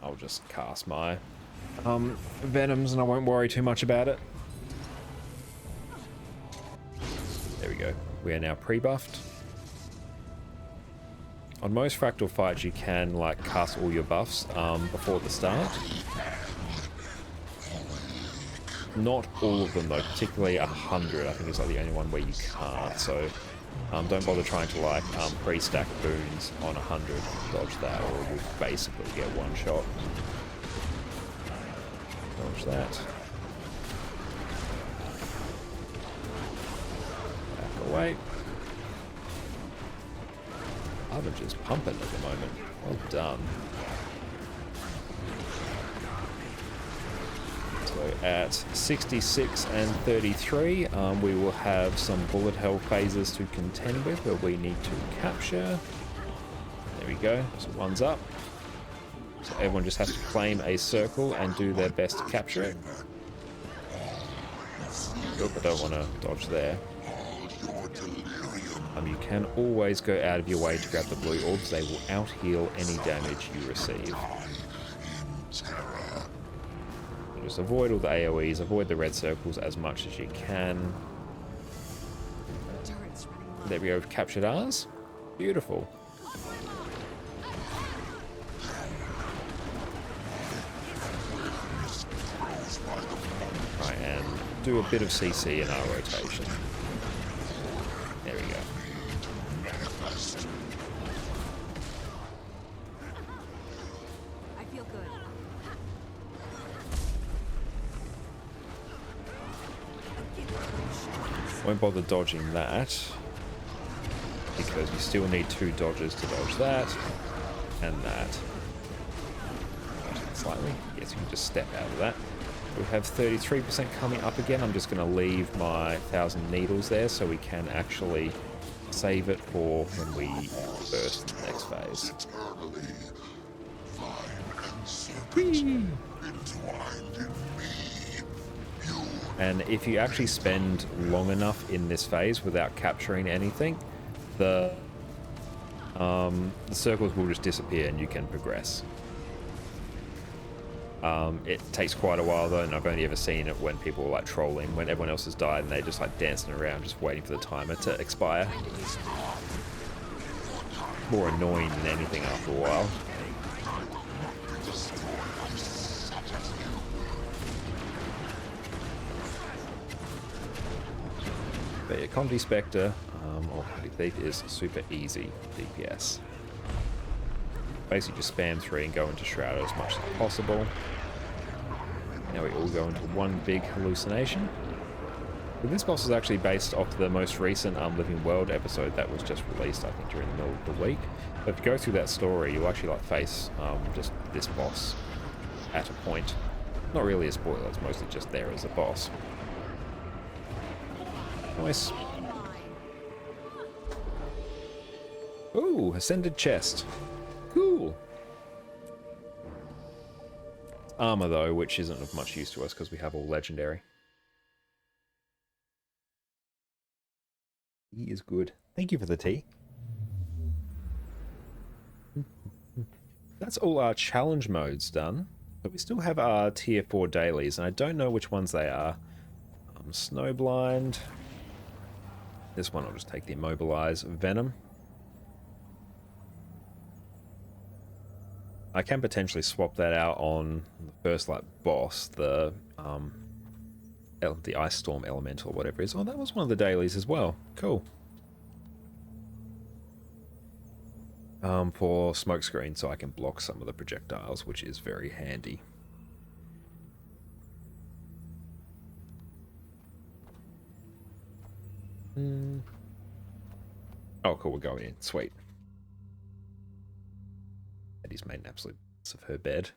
I'll just cast my Venoms and I won't worry too much about it. There we go. We are now pre-buffed. On most Fractal fights, you can like cast all your buffs before the start. Not all of them though, particularly 100. I think is like the only one where you can't. So don't bother trying to like pre-stack boons on 100. Dodge that, or you'll basically get one shot. Dodge that. Back away. Oven just pumping at the moment. Well done. So at 66 and 33, we will have some bullet hell phases to contend with where we need to capture. There we go. So one's up. So everyone just has to claim a circle and do their best to capture it. Oop, I don't want to dodge there. You can always go out of your way to grab the blue orbs. They will out-heal any damage you receive. Just avoid all the AoEs, avoid the red circles as much as you can. There we go, we've captured ours. Beautiful. Right, and do a bit of CC in our rotation. There we go. I feel good. Won't bother dodging that because you still need 2 dodges to dodge that and that. Slightly. Yes, you can just step out of that. We have 33% coming up again. I'm just going to leave my 1,000 needles there so we can actually save it for when we burst the next phase. Whee! And if you actually spend long enough in this phase without capturing anything, the circles will just disappear and you can progress. It takes quite a while though, and I've only ever seen it when people are like trolling, when everyone else has died and they're just like dancing around just waiting for the timer to expire. More annoying than anything after a while. But yeah, Conti Spectre or Conti Thief is super easy DPS. Basically just spam 3 and go into Shroud as much as possible. Now we all go into one big hallucination. But this boss is actually based off the most recent Living World episode that was just released, I think, during the middle of the week. But if you go through that story, you'll actually like face just this boss at a point. Not really a spoiler, it's mostly just there as a boss. Nice. Ooh, ascended chest. Cool. Armor though, which isn't of much use to us because we have all legendary. He is good. Thank you for the tea. That's all our challenge modes done. But we still have our tier 4 dailies, and I don't know which ones they are. Snowblind. This one I'll just take the Immobilize. Venom. I can potentially swap that out on the first like boss, the Ice Storm Elemental or whatever it is. Oh, that was one of the dailies as well. Cool. For smokescreen, so I can block some of the projectiles, which is very handy. Oh, cool, we're going in. Sweet. Eddie's made an absolute mess of her bed.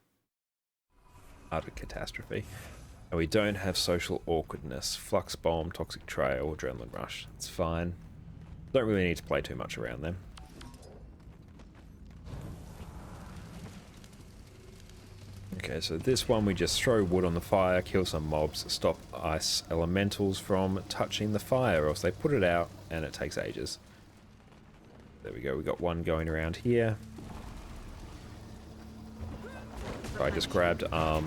Utter catastrophe. And we don't have social awkwardness. Flux bomb, toxic trail, adrenaline rush. It's fine. Don't really need to play too much around them. Okay, so this one we just throw wood on the fire, kill some mobs, stop ice elementals from touching the fire, or else they put it out and it takes ages. There we go, we got one going around here. I just grabbed my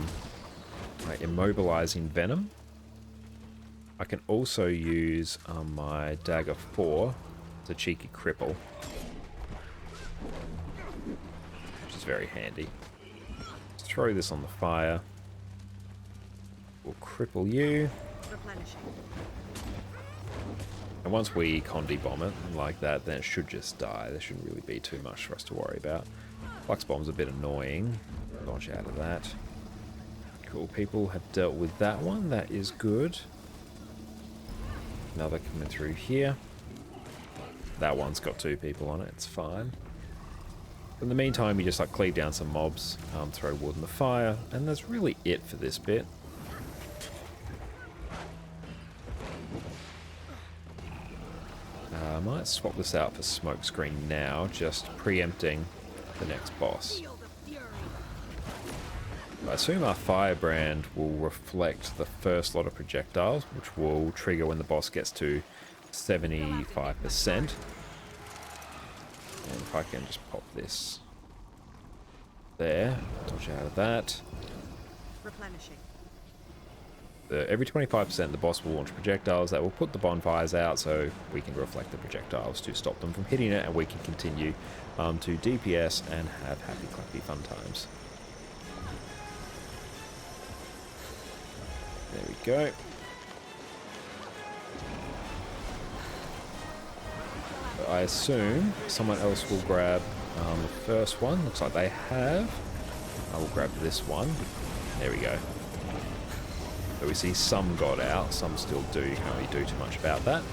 immobilizing venom. I can also use my dagger 4 as a cheeky cripple, which is very handy. Throw this on the fire. We'll cripple you. And once we Condi bomb it like that, then it should just die. There shouldn't really be too much for us to worry about. Flux bomb's a bit annoying. Launch out of that. Cool, people have dealt with that one. That is good. Another coming through here. That one's got 2 people on it. It's fine. In the meantime, you just like cleave down some mobs, throw wood in the fire, and that's really it for this bit. I might swap this out for smokescreen now, just preempting the next boss. I assume our firebrand will reflect the first lot of projectiles, which will trigger when the boss gets to 75%. And if I can just pop this there, dodge out of that. Replenishing. Every 25% the boss will launch projectiles that will put the bonfires out, so we can reflect the projectiles to stop them from hitting it, and we can continue to DPS and have happy clappy fun times. There we go. I assume someone else will grab the first one. Looks like they have. I will grab this one. There we go. So we see some got out, some still do. You can't really do too much about that.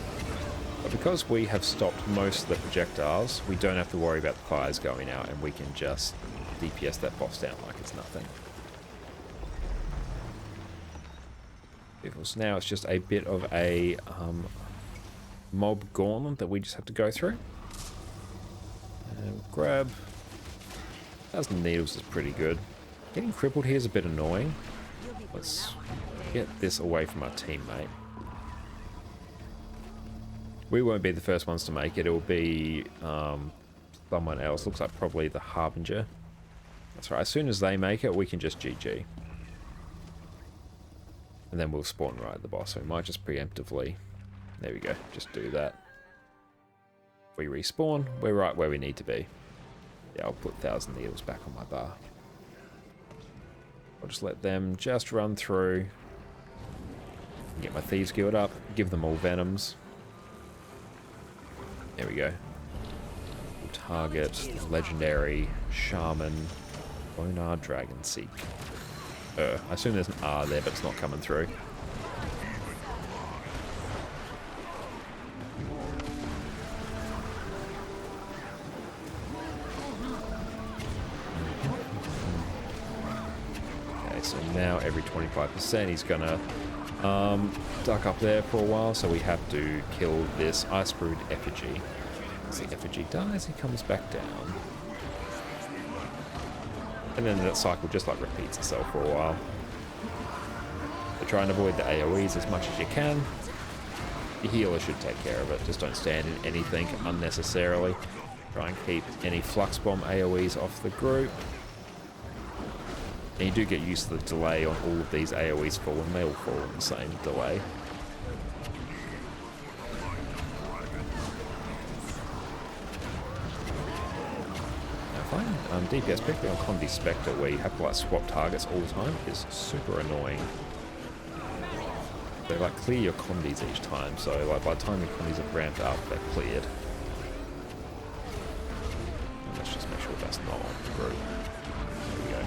But because we have stopped most of the projectiles, we don't have to worry about the fires going out, and we can just DPS that boss down like it's nothing. So now it's just a bit of a mob gauntlet that we just have to go through. And grab 1,000 needles is pretty good. Getting crippled here is a bit annoying. Let's get this away from our teammate. We won't be the first ones to make it. It will be someone else. Looks like probably the Harbinger. That's right. As soon as they make it, we can just GG. And then we'll spawn right at the boss. So we might just preemptively... There we go. Just do that. If we respawn, we're right where we need to be. Yeah, I'll put 1,000 needles back on my bar. I'll just let them just run through. Get my Thieves Guild up. Give them all Venoms. There we go. We'll target Legendary, Shaman, Bonar, Dragon Seek. I assume there's an R there, but it's not coming through. Okay, so now every 25% he's gonna Duck up there for a while, so we have to kill this ice brood effigy. As the effigy dies, he comes back down. And then that cycle just like repeats itself for a while. So try and avoid the AoEs as much as you can. The healer should take care of it. Just don't stand in anything unnecessarily. Try and keep any flux bomb AoEs off the group. And you do get used to the delay on all of these AoEs falling. They all fall in the same delay. Now I find DPS, particularly on Condi Spectre, where you have to like swap targets all the time, is super annoying. They like clear your condis each time, so like by the time your condis have ramped up, they're cleared. And let's just make sure that's not on the group. There we go.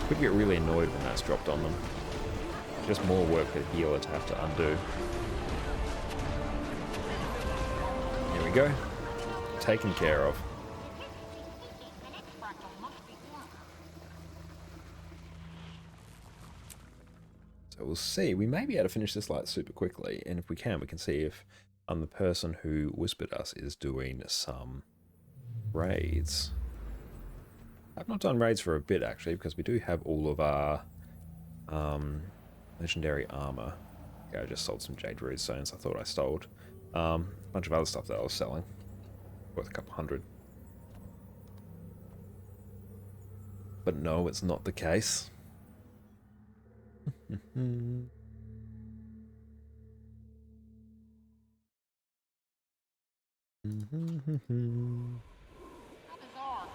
Could get really annoyed when that's dropped on them. Just more work for the healer to have to undo. Here we go. Taken care of. So we'll see. We may be able to finish this like super quickly, and if we can see if the person who whispered us is doing some raids. I've not done raids for a bit actually, because we do have all of our legendary armor. Yeah, I just sold some Jade Root Stones. I thought I stole a bunch of other stuff that I was selling, worth a couple hundred. But no, it's not the case.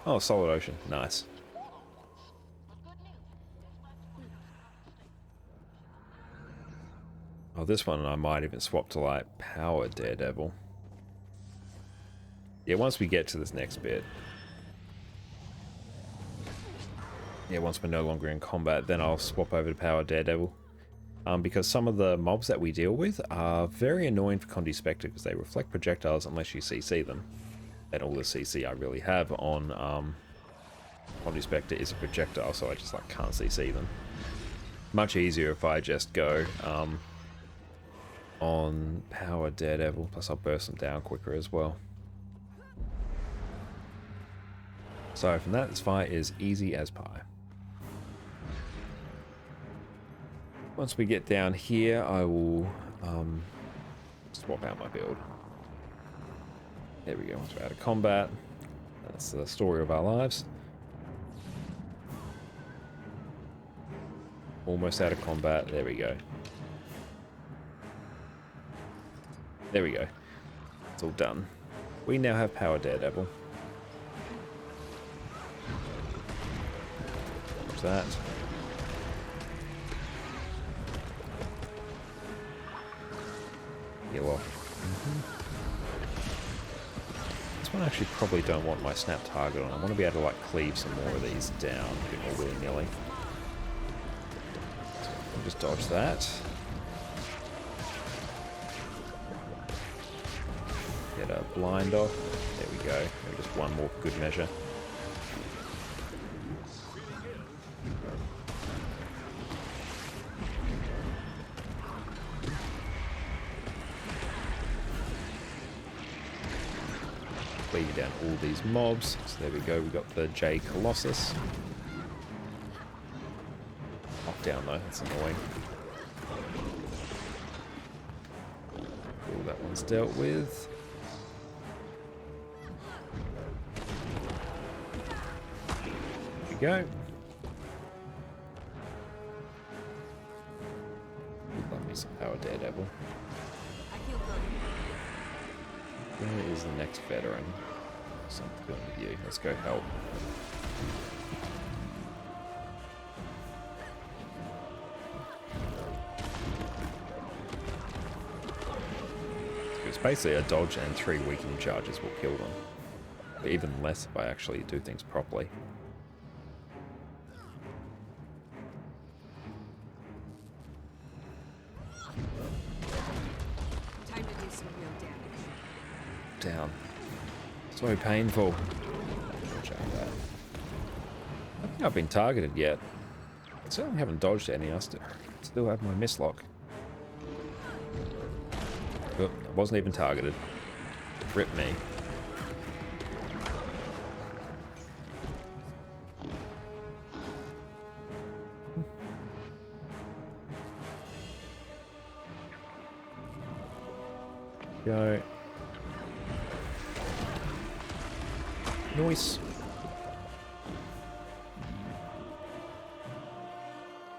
Oh, Solid Ocean. Nice. Oh, this one I might even swap to like Power Daredevil. Yeah, once we get to this next bit. Yeah, once we're no longer in combat, then I'll swap over to Power Daredevil. Because some of the mobs that we deal with are very annoying for Condi Spectre because they reflect projectiles unless you CC them. And all the CC I really have on Condi Spectre is a projectile, so I just like can't CC them. Much easier if I just go on Power Daredevil, plus I'll burst them down quicker as well. So from that, this fight is easy as pie. Once we get down here, I will swap out my build. There we go, once we're out of combat. That's the story of our lives. Almost out of combat, there we go. There we go. It's all done. We now have Power Daredevil. Watch that. Heal off. This one I actually probably don't want my snap target on. I want to be able to like cleave some more of these down a bit more willy-nilly. So I'll just dodge that. Get a blind off. There we go. Maybe just one more for good measure. Clear down all these mobs. So there we go. We got the J Colossus. Knockdown though. That's annoying. Cool, that one's dealt with. Go. Love me some Power Daredevil. Where is the next veteran? Something good with you. Let's go help. It's basically a dodge and 3 weakening charges will kill them. But even less if I actually do things properly. Down. So painful. I don't think I've been targeted yet. Certainly haven't dodged any. I still have my mislock. Oh, I wasn't even targeted. Rip me. Go. Nice.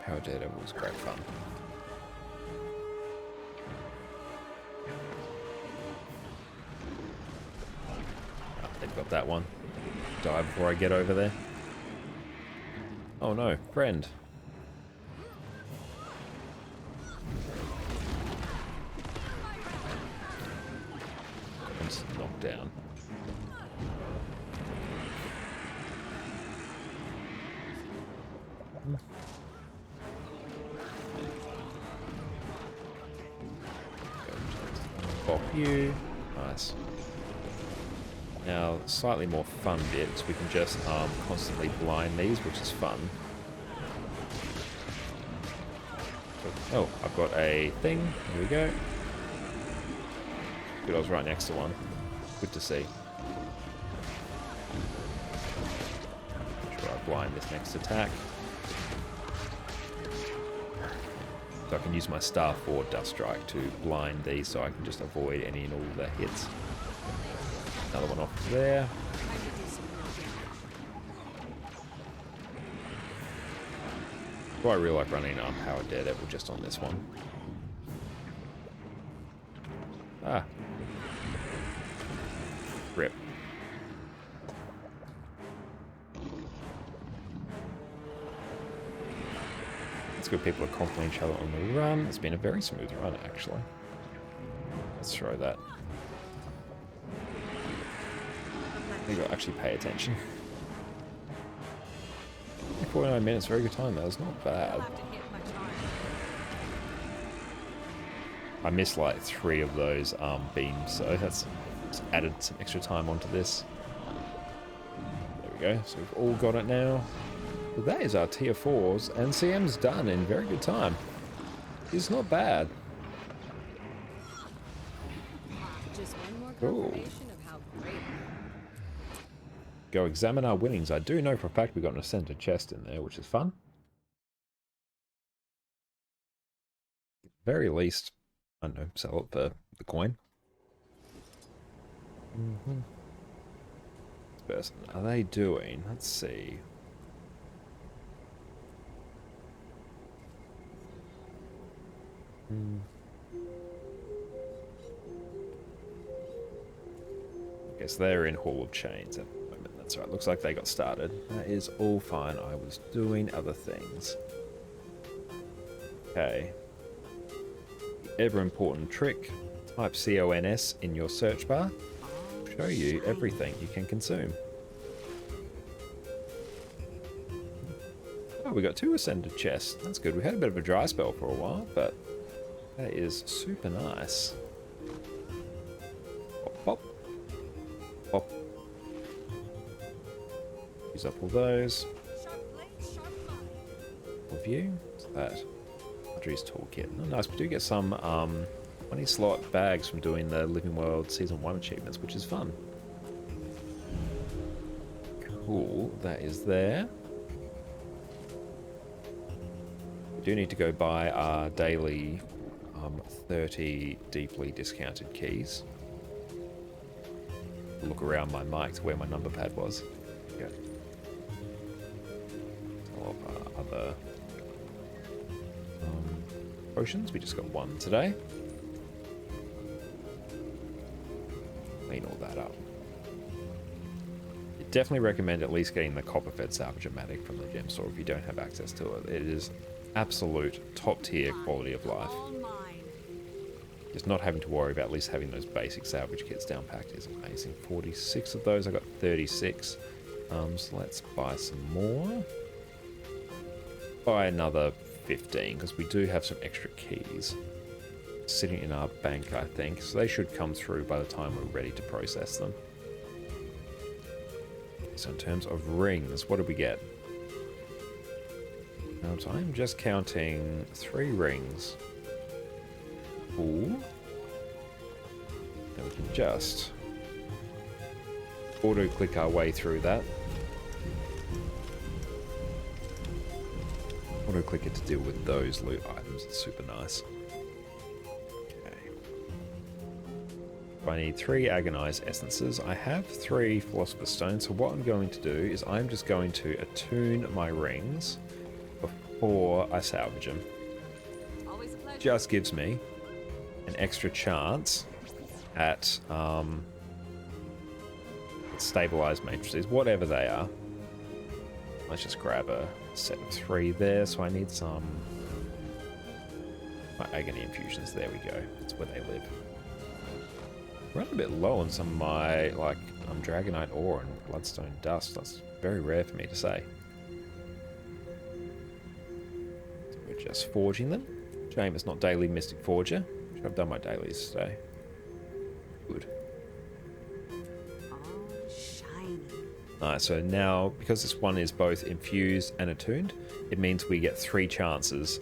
Power Daredevil was great fun. Oh, they've got that one. Die before I get over there. Oh no, friend. Knocked down. Pop you. Nice. Now, slightly more fun bits. We can just constantly blind these, which is fun. Oh, I've got a thing. Here we go. Good, I was right next to one. Good to see. Make sure I blind this next attack. So I can use my Star 4 Dust Strike to blind these so I can just avoid any and all the hits. Another one off there. Oh, I really like running Power Daredevil just on this one. Ah. Rip. It's good people are complimenting each other on the run. It's been a very smooth run, actually. Let's throw that. You gotta actually pay attention. 49 minutes, very good time. That was not bad. I missed like 3 of those beams, so that's added some extra time onto this. There we go. So we've all got it now. Well, that is our tier 4s, and CM's done in very good time. It's not bad. Just one more Cool. confirmation of how great. Go examine our winnings. I do know for a fact we got an Ascended chest in there, which is fun. At the very least, I don't know, sell it for the coin. This person, are they doing? Let's see. I guess they're in Hall of Chains at the moment. That's right. Looks like they got started. That is all fine. I was doing other things. Okay. Ever important trick. Type CONS in your search bar. It'll show you everything you can consume. Oh, we got 2 Ascended chests. That's good. We had a bit of a dry spell for a while, but that is super nice. Pop, pop. Pop. Use up all those. Review. What's that? Audrey's toolkit. Oh, nice. We do get some 20 slot bags from doing the Living World Season 1 achievements, which is fun. Cool. That is there. We do need to go buy our daily 30 deeply discounted keys. Look around my mic to where my number pad was. Yeah. A lot of other potions. We just got 1 today. Clean all that up. Definitely recommend at least getting the Copperfed Salvage-O-Matic from the gem store if you don't have access to it. It is absolute top tier quality of life. Just not having to worry about at least having those basic salvage kits down packed is amazing. 46 of those. I got 36. So let's buy some more. Buy another 15 because we do have some extra keys sitting in our bank, I think. So they should come through by the time we're ready to process them. So in terms of rings, what did we get? Now, so I'm just counting 3 rings. Ooh. And we can just auto-click our way through that. Auto-click it to deal with those loot items. It's super nice. Okay. I need 3 Agonized Essences. I have 3 Philosopher's Stones, so what I'm going to do is I'm just going to attune my rings before I salvage them. Always a pleasure. Just gives me an extra chance at stabilized matrices, whatever they are. Let's just grab a set of 3 there. So I need some my agony infusions. There we go. That's where they live. Running a bit low on some of my Dragonite ore and Bloodstone dust. That's very rare for me to say. So we're just forging them. Shame it's not daily Mystic Forger. Should have done my dailies today. Good. All shiny. Alright, so now, because this one is both infused and attuned, it means we get 3 chances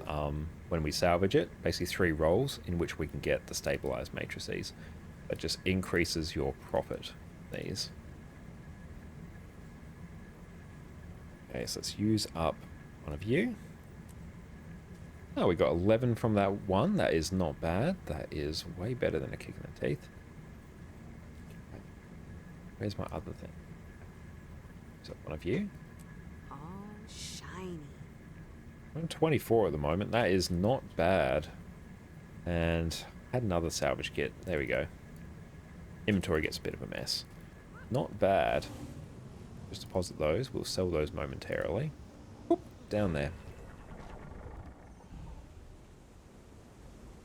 when we salvage it. Basically 3 rolls in which we can get the stabilized matrices. That just increases your profit, these. Okay, so let's use up one of you. Oh, we got 11 from that one. That is not bad. That is way better than a kick in the teeth. Where's my other thing? Is that one of you? All shiny. I'm 24 at the moment. That is not bad. And I had another salvage kit. There we go. Inventory gets a bit of a mess. Not bad. Just deposit those. We'll sell those momentarily. Whoop, down there.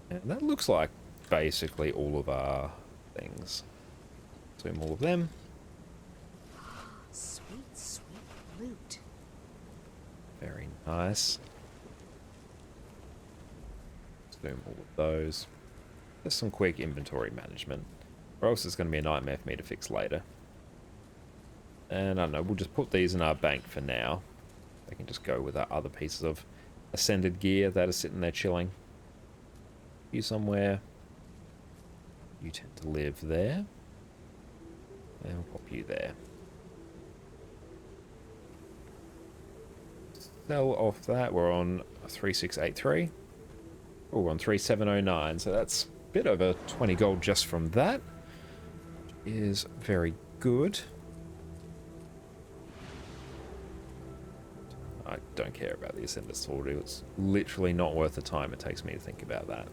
And that looks like basically all of our things. Zoom all of them. Sweet, sweet loot. Very nice. Zoom all of those. There's some quick inventory management, or else it's going to be a nightmare for me to fix later. And I don't know, we'll just put these in our bank for now. They can just go with our other pieces of ascended gear that are sitting there chilling. You somewhere. You tend to live there. And we'll pop you there. Sell off that. We're on 3683. Oh, we're on 3709. So that's a bit over 20 gold just from that. Which is very good. I don't care about the Ascender Sword. It's literally not worth the time it takes me to think about that.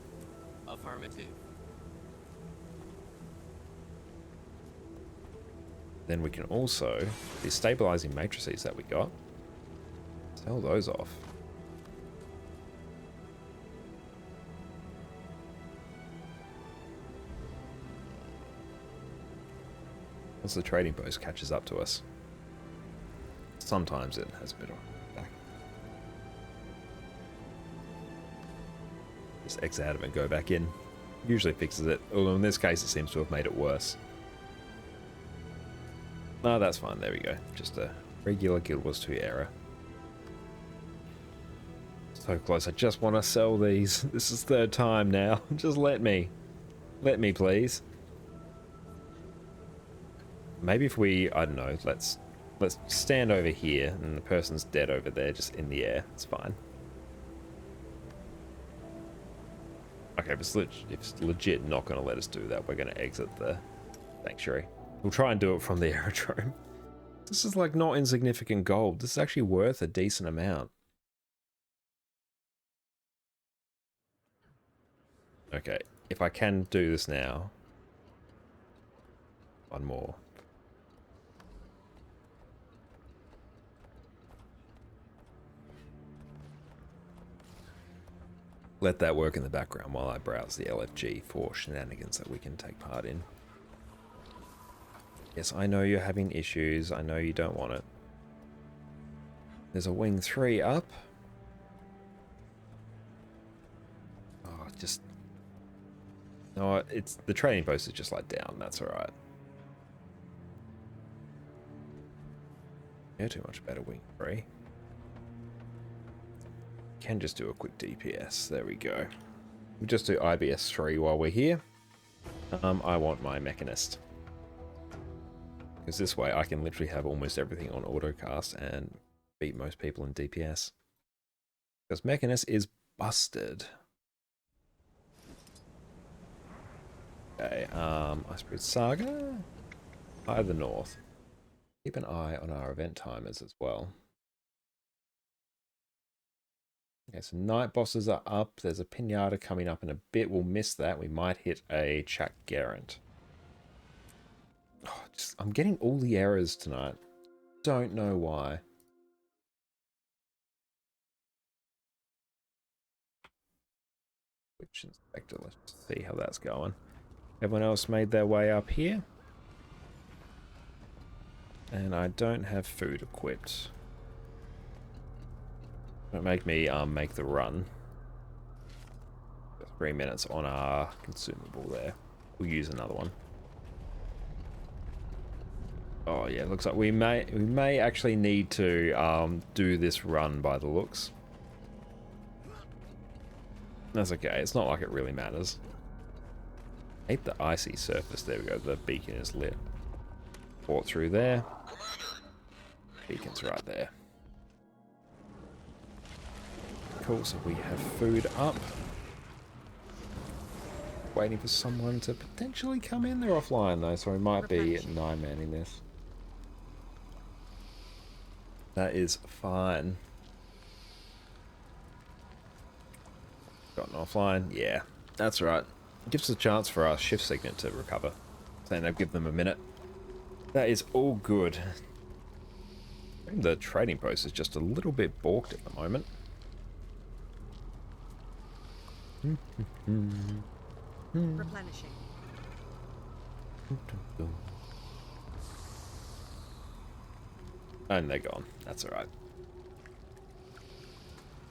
Affirmative. Then we can also, the stabilizing matrices that we got, sell those off. Once the trading post catches up to us. Sometimes it has a bit of back. Just exit out of it and go back in. Usually fixes it, although in this case it seems to have made it worse. No, that's fine, there we go. Just a regular Guild Wars 2 error. So close, I just want to sell these. This is 3rd time now. Just let me. Let me, please. Maybe if we, I don't know, let's stand over here and the person's dead over there, just in the air. It's fine. Okay, if it's legit not going to let us do that, we're going to exit the sanctuary. We'll try and do it from the aerodrome. This is like not insignificant gold. This is actually worth a decent amount. Okay, if I can do this now. One more. Let that work in the background while I browse the LFG for shenanigans that we can take part in. Yes, I know you're having issues. I know you don't want it. There's a wing 3 up. Oh, just... No, it's... The trading post is just like down. That's alright. You're too much better, wing 3. Can just do a quick DPS. There we go. We'll just do IBS 3 while we're here. I want my Mechanist. Because this way I can literally have almost everything on autocast and beat most people in DPS. Because Mechanist is busted. Okay, Icebreed Saga. Eye of the North. Keep an eye on our event timers as well. Okay, so night bosses are up. There's a Pinata coming up in a bit. We'll miss that. We might hit a Chuck Garant. Oh, I'm getting all the errors tonight. Don't know why. Witch Inspector, let's see how that's going. Everyone else made their way up here. And I don't have food equipped. Don't make me make the run. 3 minutes on our consumable there. We'll use another one. Oh yeah, looks like we may actually need to do this run by the looks. That's okay, it's not like it really matters. I hate the icy surface. There we go, the beacon is lit. Port through there. Beacon's right there. Cool, so we have food up. Waiting for someone to potentially come in. They're offline though, so we might be 9-manning this. That is fine. Gotten offline? Yeah, that's right. Gives us a chance for our shift segment to recover. Saying they'll give them a minute. That is all good. The trading post is just a little bit balked at the moment. Replenishing. And they're gone. That's alright.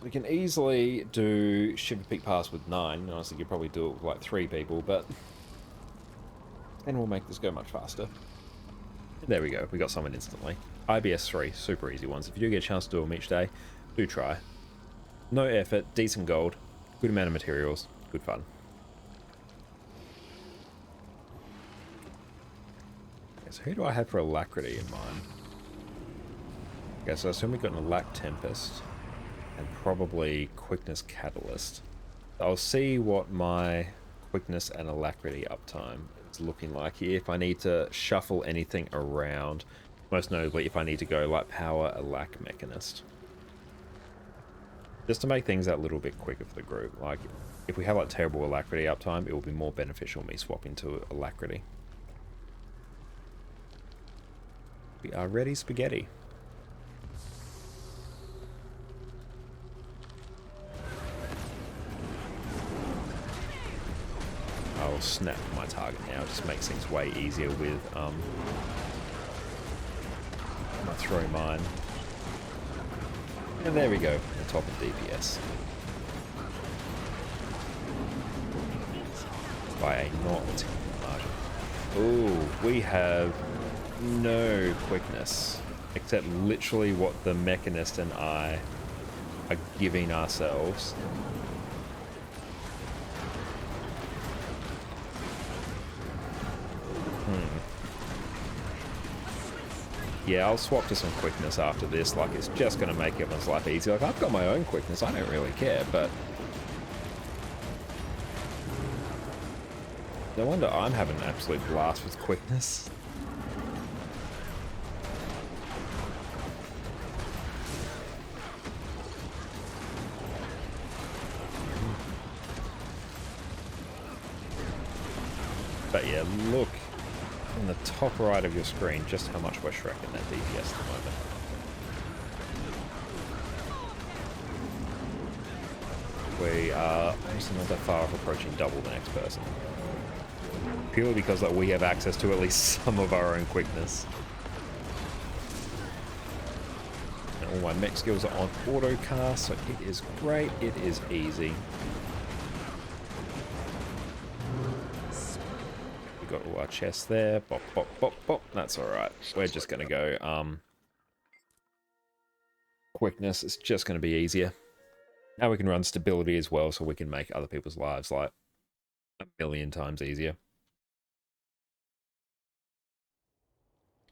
We can easily do Shiver Peak Pass with 9. Honestly, you could probably do it with like 3 people, but... And we'll make this go much faster. There we go. We got someone instantly. IBS 3. Super easy ones. If you do get a chance to do them each day, do try. No effort. Decent gold. Good amount of materials. Good fun. Okay, so who do I have for Alacrity in mind? Okay, so I assume we've got an Alac Tempest. And probably Quickness Catalyst. I'll see what my Quickness and Alacrity uptime is looking like here. If I need to shuffle anything around. Most notably if I need to go like Power Alac Mechanist. Just to make things that little bit quicker for the group. Like, if we have like terrible Alacrity uptime, it will be more beneficial me swapping to Alacrity. We are ready, spaghetti. I'll snap my target now. It just makes things way easier with my throw mine. And there we go, the top of DPS. By a not margin. Ooh, we have no quickness. Except literally what the Mechanist and I are giving ourselves. Yeah, I'll swap to some quickness after this. Like, it's just going to make everyone's life easier. Like, I've got my own quickness. I don't really care, but... No wonder I'm having an absolute blast with quickness. But yeah, look in the top right of your screen just how much we're shrekking that DPS at the moment. We are honestly not that far off approaching double the next person. Purely because like, we have access to at least some of our own quickness. And all my mech skills are on autocast, so it is great, it is easy. Got all our chests there. Bop, bop, bop, bop. That's alright. We're just going to go quickness. It's just going to be easier. Now we can run stability as well, so we can make other people's lives like a million times easier.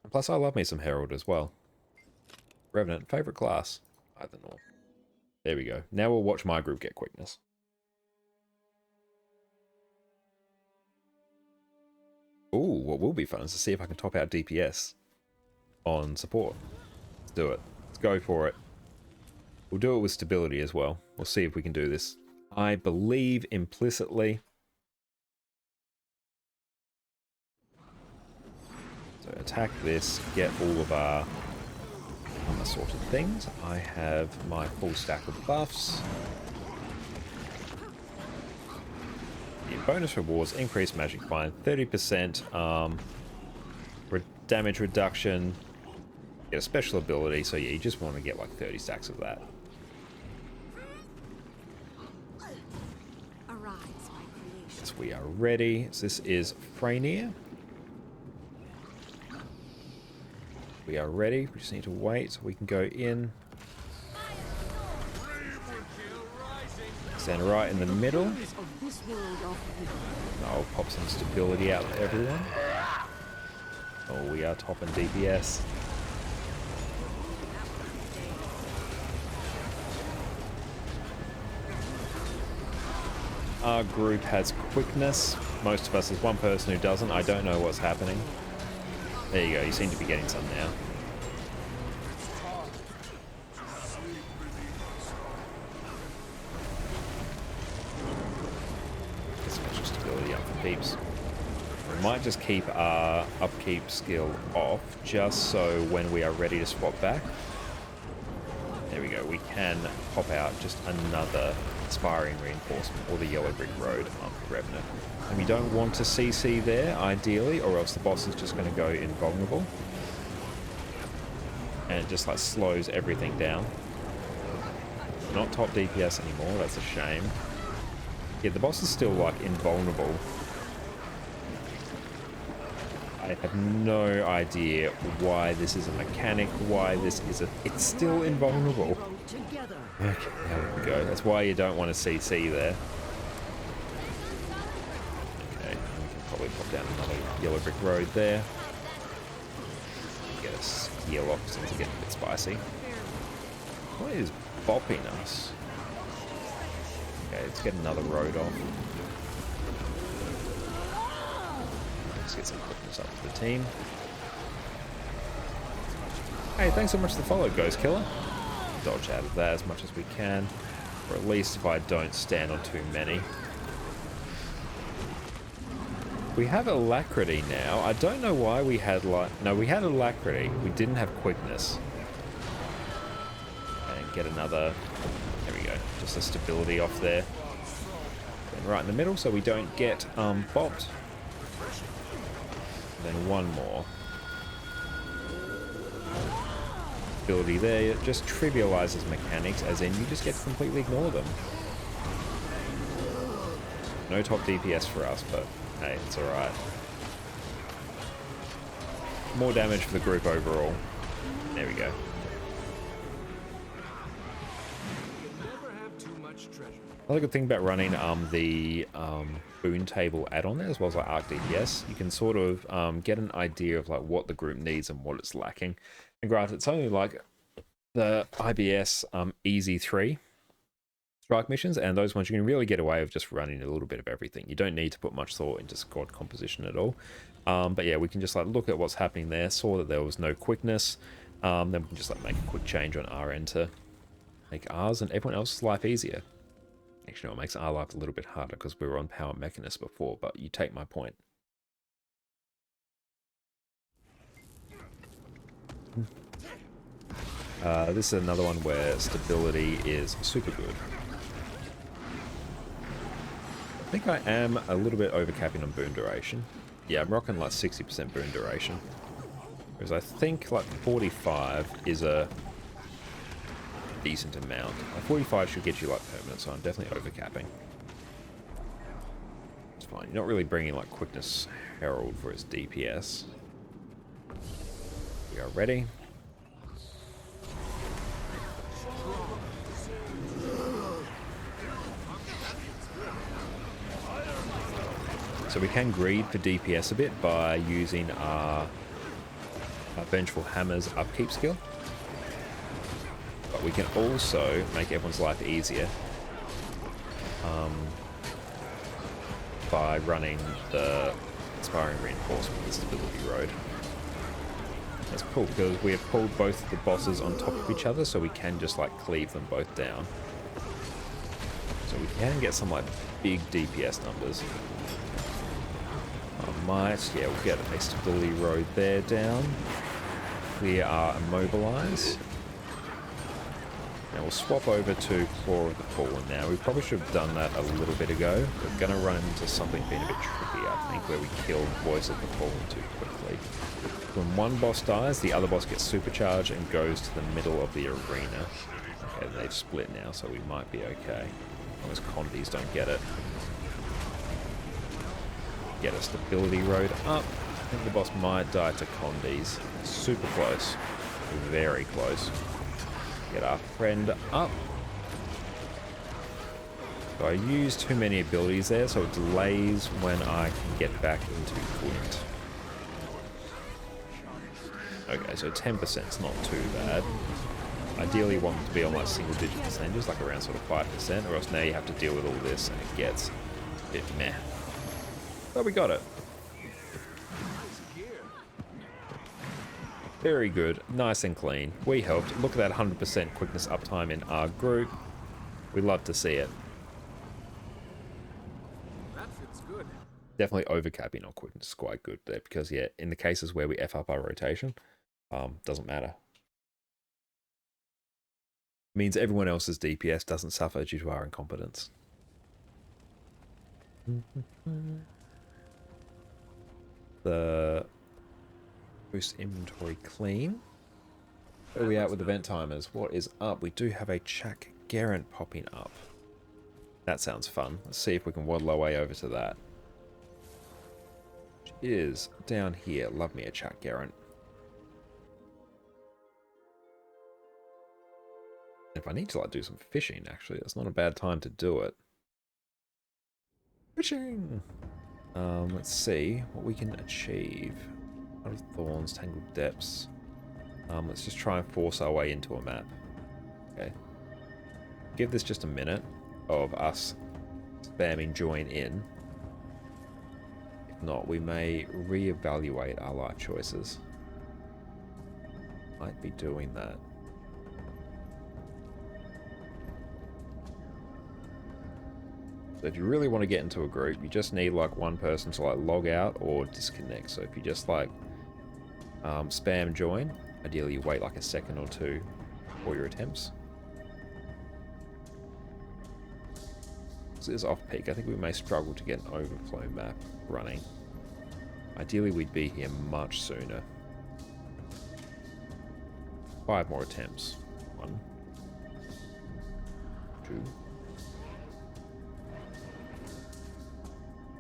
And plus, I love me some Herald as well. Revenant, favorite class? Either nor. There we go. Now we'll watch my group get quickness. Ooh, what will be fun is to see if I can top out DPS on support. Let's do it. Let's go for it. We'll do it with stability as well. We'll see if we can do this. I believe implicitly. So attack this, get all of our assorted things. I have my full stack of buffs. The bonus rewards, increase magic bind, 30% damage reduction, get a special ability, so yeah, you just want to get like 30 stacks of that. Yes, we are ready. So this is Freynier. We are ready. We just need to wait so we can go in. Stand right in the middle. I'll pop some stability out to everyone. Oh, we are topping DPS. Our group has quickness. Most of us, there's one person who doesn't. I don't know what's happening. There you go, you seem to be getting some now. Get some extra stability up for peeps. We might just keep our upkeep skill off, just so when we are ready to swap back. There we go, we can pop out just another Inspiring Reinforcement or the Yellow Brick Road for Revenant. And we don't want to CC there, ideally, or else the boss is just going to go invulnerable. And it just like slows everything down. Not top DPS anymore, that's a shame. Yeah, the boss is still like invulnerable. I have no idea why this is a mechanic, why this is a... It's still invulnerable. Okay, there we go. That's why you don't want to CC there. Okay, we can probably pop down another Yellow Brick Road there. Get us gear locked since it's getting a bit spicy. What is bopping us? Okay, let's get another road off. Let's get some quickness up for the team. Hey, thanks so much for the follow, Ghost Killer. Dodge out of that as much as we can, or at least if I don't stand on too many. We have Alacrity now. I don't know why we had no, we had Alacrity. We didn't have quickness. And get another. There we go. Just a stability off there. And right in the middle, so we don't get bopped. And then one more. Ability there, it just trivializes mechanics, as in you just get to completely ignore them. No top DPS for us, but hey, it's alright. More damage for the group overall. There we go. Another good thing about running the boon table add-on there, as well as like Arc DPS, you can sort of get an idea of like what the group needs and what it's lacking. And granted, it's only like the IBS Easy 3 strike missions, and those ones you can really get away with just running a little bit of everything. You don't need to put much thought into squad composition at all. But yeah, we can just like look at what's happening there, saw that there was no quickness, then we can just like make a quick change on our end to make ours and everyone else's life easier. Actually, no, it makes our life a little bit harder because we were on Power Mechanist before, but you take my point. This is another one where stability is super good. I think I am a little bit overcapping on boon duration. Yeah, I'm rocking like 60% boon duration. Whereas I think like 45 is a decent amount. Like 45 should get you like permanent, so I'm definitely overcapping. It's fine. You're not really bringing like Quickness Herald for its DPS. We are ready. So we can greed for DPS a bit by using our Vengeful Hammer's upkeep skill. But we can also make everyone's life easier by running the Inspiring Reinforcement, the Stability Road. That's cool because we have pulled both of the bosses on top of each other, so we can just like cleave them both down. So we can get some like big DPS numbers. Yeah, we'll get a Stability Road there down. We are immobilized. Now we'll swap over to Claw of the Fallen now. We probably should have done that a little bit ago. We're going to run into something being a bit tricky, I think, where we kill Voice of the Fallen too quickly. When one boss dies, the other boss gets supercharged and goes to the middle of the arena. Okay, they've split now, so we might be okay. As long as Condis don't get it. Get a Stability Road up. I think the boss might die to Condis. Super close. Very close. Get our friend up. So I use too many abilities there, so it delays when I can get back into Glint. Okay, so 10% is not too bad. Ideally you want them to be on like single digit percentages, like around sort of 5%, or else now you have to deal with all this and it gets a bit meh. But we got it. Very good, nice and clean. We helped. Look at that 100% quickness uptime in our group. We love to see it. That fits good. Definitely overcapping on quickness is quite good there because yeah, in the cases where we F up our rotation, doesn't matter. Means everyone else's DPS doesn't suffer due to our incompetence. The boost inventory clean. Where are we at with event timers? What is up? We do have a Chak Garant popping up. That sounds fun. Let's see if we can waddle our way over to that. Which is down here. Love me a Chak Garant. If I need to like do some fishing, actually, that's not a bad time to do it. Fishing! Let's see what we can achieve. Out of Thorns, Tangled Depths. Let's just try and force our way into a map. Okay. Give this just a minute of us spamming join in. If not, we may reevaluate our life choices. Might be doing that. So if you really want to get into a group, you just need like one person to like log out or disconnect. So if you just like spam join, ideally you wait like a second or two for your attempts. This is off peak. I think we may struggle to get an overflow map running. Ideally we'd be here much sooner. 5 more attempts. 1, 2,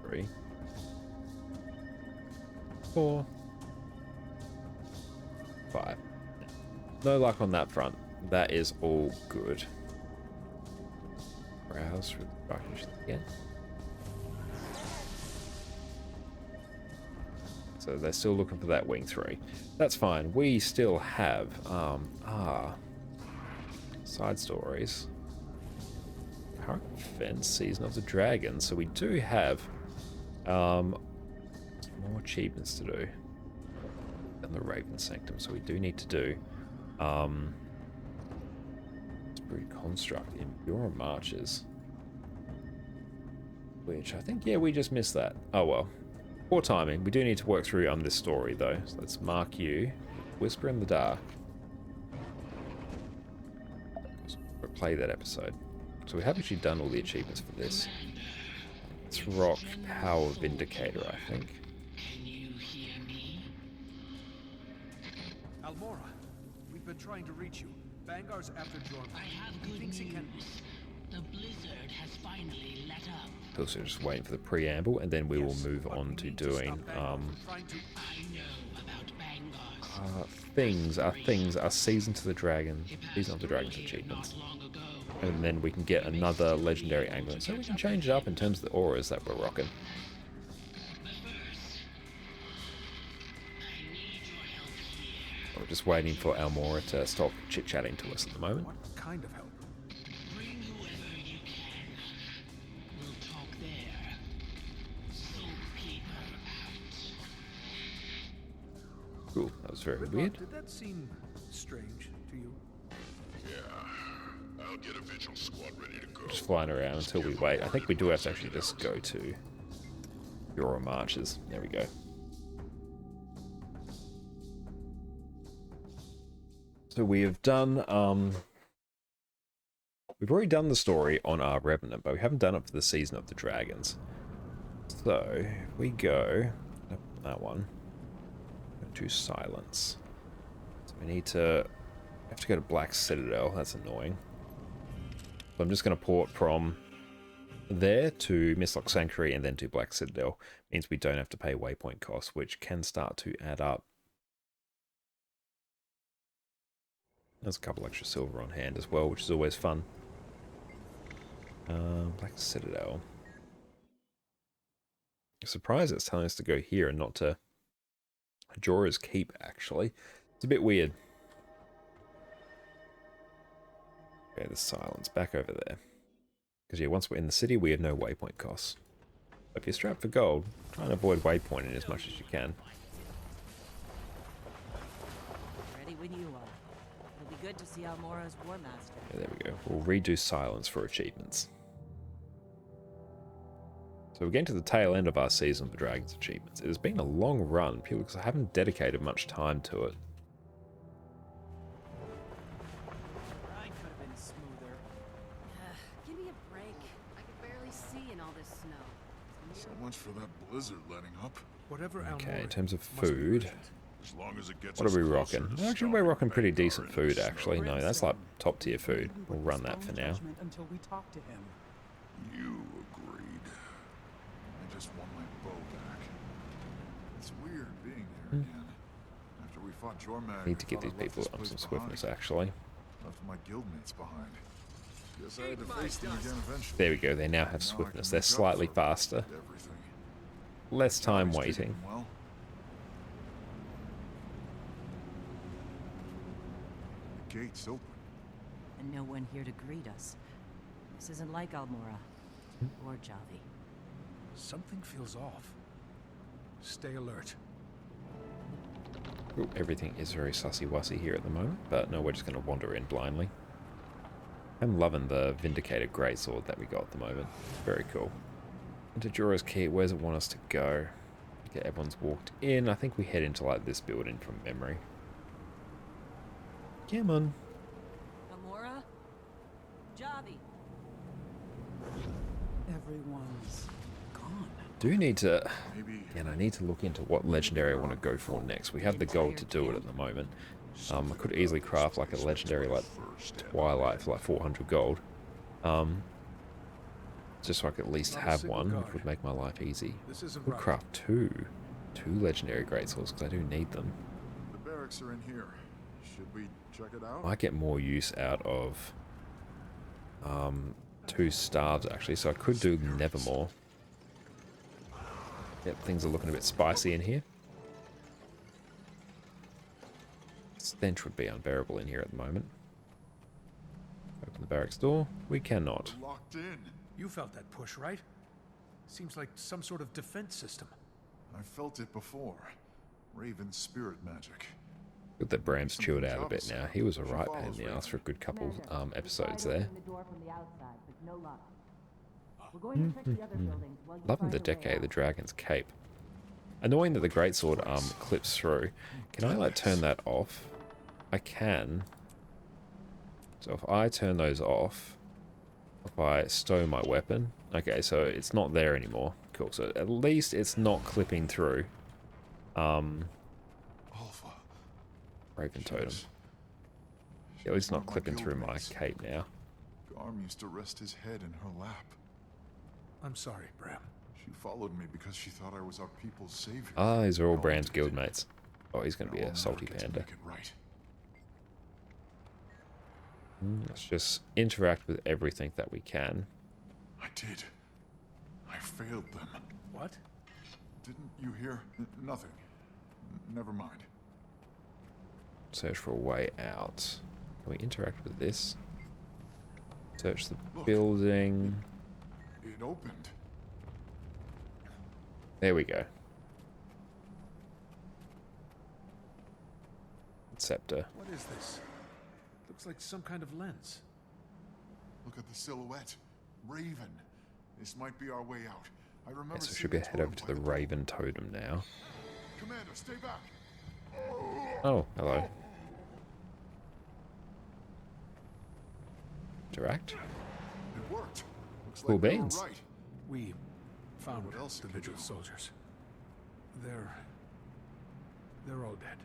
3, 4, 5. No luck on that front. That is all good. Browse for the darkness again. So they're still looking for that wing 3. That's fine. We still have side stories. Current Fence, Season of the Dragon. So we do have more achievements to do than the Raven Sanctum. So we do need to do Spirit Construct in Bureau Marches. Which I think, yeah, we just missed that. Oh well. Poor timing. We do need to work through this story though. So let's mark you. Whisper in the Dark. Replay that episode. So we have actually done all the achievements for this. Let's rock Power Vindicator, I think. Can you hear me? Almora, we've been trying to reach you. Bangar's after Jorma. I have He good thinks he can. news. The blizzard has finally let up. Also just waiting for the preamble, and then we will move on to doing I know about Bangar's. things are Season to the Dragon, Season of the Dragon's achievements. And then we can get another legendary amulet. So we can change it up in terms of the auras that we're rocking. just waiting for Almora to stop chit-chatting to us at the moment. What kind of help? Bring whoever you can. We'll talk there. Soulkeeper out. Cool, that was very Ridlock, weird. did that seem strange to you? Yeah. I'll get a vigil squad ready to go. Just flying around until we wait. I think we do have to actually just go to Euro Marches. There we go. So we have done, we've already done the story on our Revenant, but we haven't done it for the Season of the Dragons. So, if we go, that one, to Silence. So we need to, we have to go to Black Citadel, that's annoying. So I'm just going to port from there to Mistlock Sanctuary and then to Black Citadel. Means we don't have to pay waypoint costs, which can start to add up. There's a couple extra silver on hand as well, which is always fun. Black Citadel. I'm surprised it's telling us to go here and not to Jorah's Keep, actually. It's a bit weird. Okay, the Silence. Back over there. Because, yeah, once we're in the city, we have no waypoint costs. If you're strapped for gold, try and avoid waypointing as much as you can. Ready when you are. It'll be good to see Almora's War Master. Yeah, there we go. We'll redo Silence for achievements. So we're getting to the tail end of our Season of the Dragons achievements. It has been a long run, purely because I haven't dedicated much time to it. Ride could have been smoother. Give me a break. I can barely see in all this snow. So much for that blizzard letting up. Whatever Okay, Almora in terms of must be food, urgent. As long as it gets what are us we closer rocking? to Actually, stopping we're rocking pretty Vanguard decent in food, the actually. snow. No, that's like top tier food. We'll run that for now. Until we talk to him. You agreed. I just want my bow back. It's weird being here again. After we fought Jormag, Need to I give thought these I left people this some place swiftness, behind. actually. Left my guildmates behind. Guess I had to face them again eventually. There we go, they now have Now I swiftness. can They're make up slightly for faster. everything. Less time Johnny's treating waiting. them well. The gate's open. And no one here to greet us. This isn't like Almora. Or Javi. Something feels off. Stay alert. Ooh, everything is very sussy-wussy here at the moment, but no, we're just going to wander in blindly. I'm loving the Vindicated Greatsword that we got at the moment. Very cool. Into Jorah's Keep, where does it want us to go? Okay, everyone's walked in. I think we head into like this building from memory. Come on. Almora? Javi. Everyone's gone. Do need to... Maybe And I need to look into what legendary I want to go for next. We have the gold to do it at the moment. I could easily craft like a legendary like Twilight for like 400 gold. Just so I could at least Not a have single one, guard. which would make my life easy. This isn't Could right. craft two legendary greatswords because I do need them. the barracks are in here. Should we check it out? Might get more use out of 2 staves actually, so I could do Nevermore. Yep, things are looking a bit spicy in here. Stench would be unbearable in here at the moment. Open the barracks door. We cannot. Locked in. You felt that push, right? Seems like some sort of defense system. I felt it before. Raven's spirit magic. Good that Bram's chilled out a bit now. He was a right pain in the ass for a good couple episodes there. Loving the Decade of the Dragon's Cape. Annoying that the Greatsword clips through. Can I like turn that off? I can. So if I turn those off, if I stow my weapon, okay, so it's not there anymore. Cool, so at least it's not clipping through. Alpha. Raven Totem. Yes. At least She's one not of clipping through my guildmates. cape now. Garm used to rest his head in her lap. I'm sorry, Bram. She followed me because she thought I was our people's savior. Ah, these are all Now Bram's I did. guildmates. Oh, he's going to be Now a I'll salty never get to panda. make it right. Let's just interact with everything that we can. I did. I failed them. What? Didn't you hear? Nothing. Never mind. Search for a way out. Can we interact with this? Search the Look. building. It opened. There we go. Scepter. What is this? Looks like some kind of lens. Look at the silhouette. Raven. This might be our way out. I remember Okay, so we seeing should be a head over to totem the by Raven Totem now. Commander, stay back. Oh, hello. Interact. It worked. Looks Cool like we were beans. right. We found What else the did you Vigil do? soldiers. They're all dead.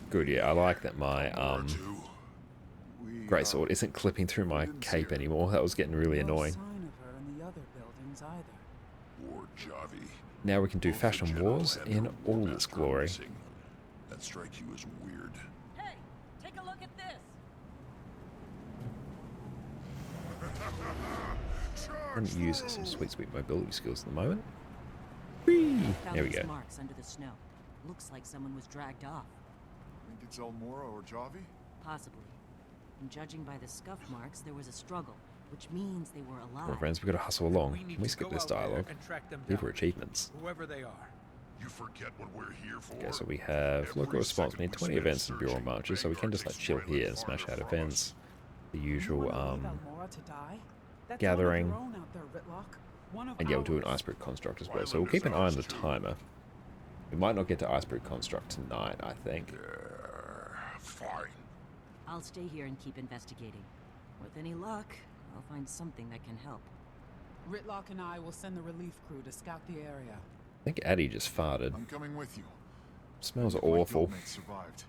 Good, yeah, I like that my We, greatsword isn't clipping through my didn't see cape her. anymore. That was getting really No annoying. sign of her in the other buildings either. Or Javi. Now we can do Both the Fashion Jedi Wars and in her all war its master are glory. missing. That strikes you as weird. Hey, take a look at this. I'm going to use some sweet, sweet mobility skills at the moment. Whee! Found There we these go. marks under the snow. Looks like someone was dragged off. Think it's Elmora or Javi? Possibly. And judging by the scuff marks, there was a struggle, which means they were Come on, alive. friends, we've got to hustle along. need Can we to skip go this out there dialogue? and track them Here for down, achievements. whoever they are. You forget what we're here for. Okay, so we have local response. We need 20 events and bureau marches, so we can just like chill here and smash out events. The usual, You wanna leave Elmora to die? That's gathering. one of your own out there, Whitlock. One of And yeah, we'll do an ours. iceberg construct as well. So we'll keep an eye on the timer. We might not get to iceberg construct tonight, I think. Fine. I'll stay here and keep investigating. With any luck, I'll find something that can help. Whitlock and I will send the relief crew to scout the area. I think Addie just farted. I'm coming with you. Smells My awful. guildmates survived.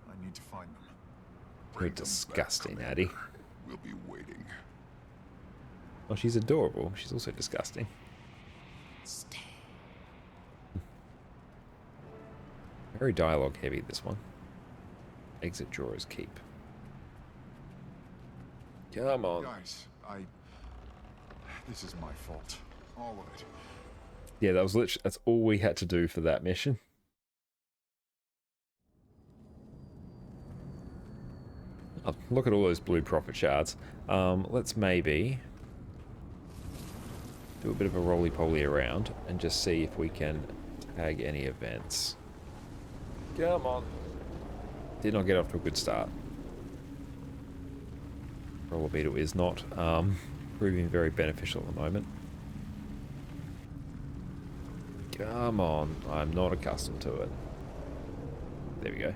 I need to find them. You're Bring them back, disgusting, Commander. Addie. We'll be waiting. Oh, she's adorable. She's also disgusting. Stay. Very dialogue heavy, this one. Exit drawers keep. Come on. Guys, this is my fault. All of it. Yeah, that was literally, that's all we had to do for that mission. Oh, look at all those blue profit shards. Let's maybe do a bit of a roly-poly around and just see if we can tag any events. Come on. Did not get off to a good start. Roller beetle is not proving very beneficial at the moment. Come on, I'm not accustomed to it. There we go.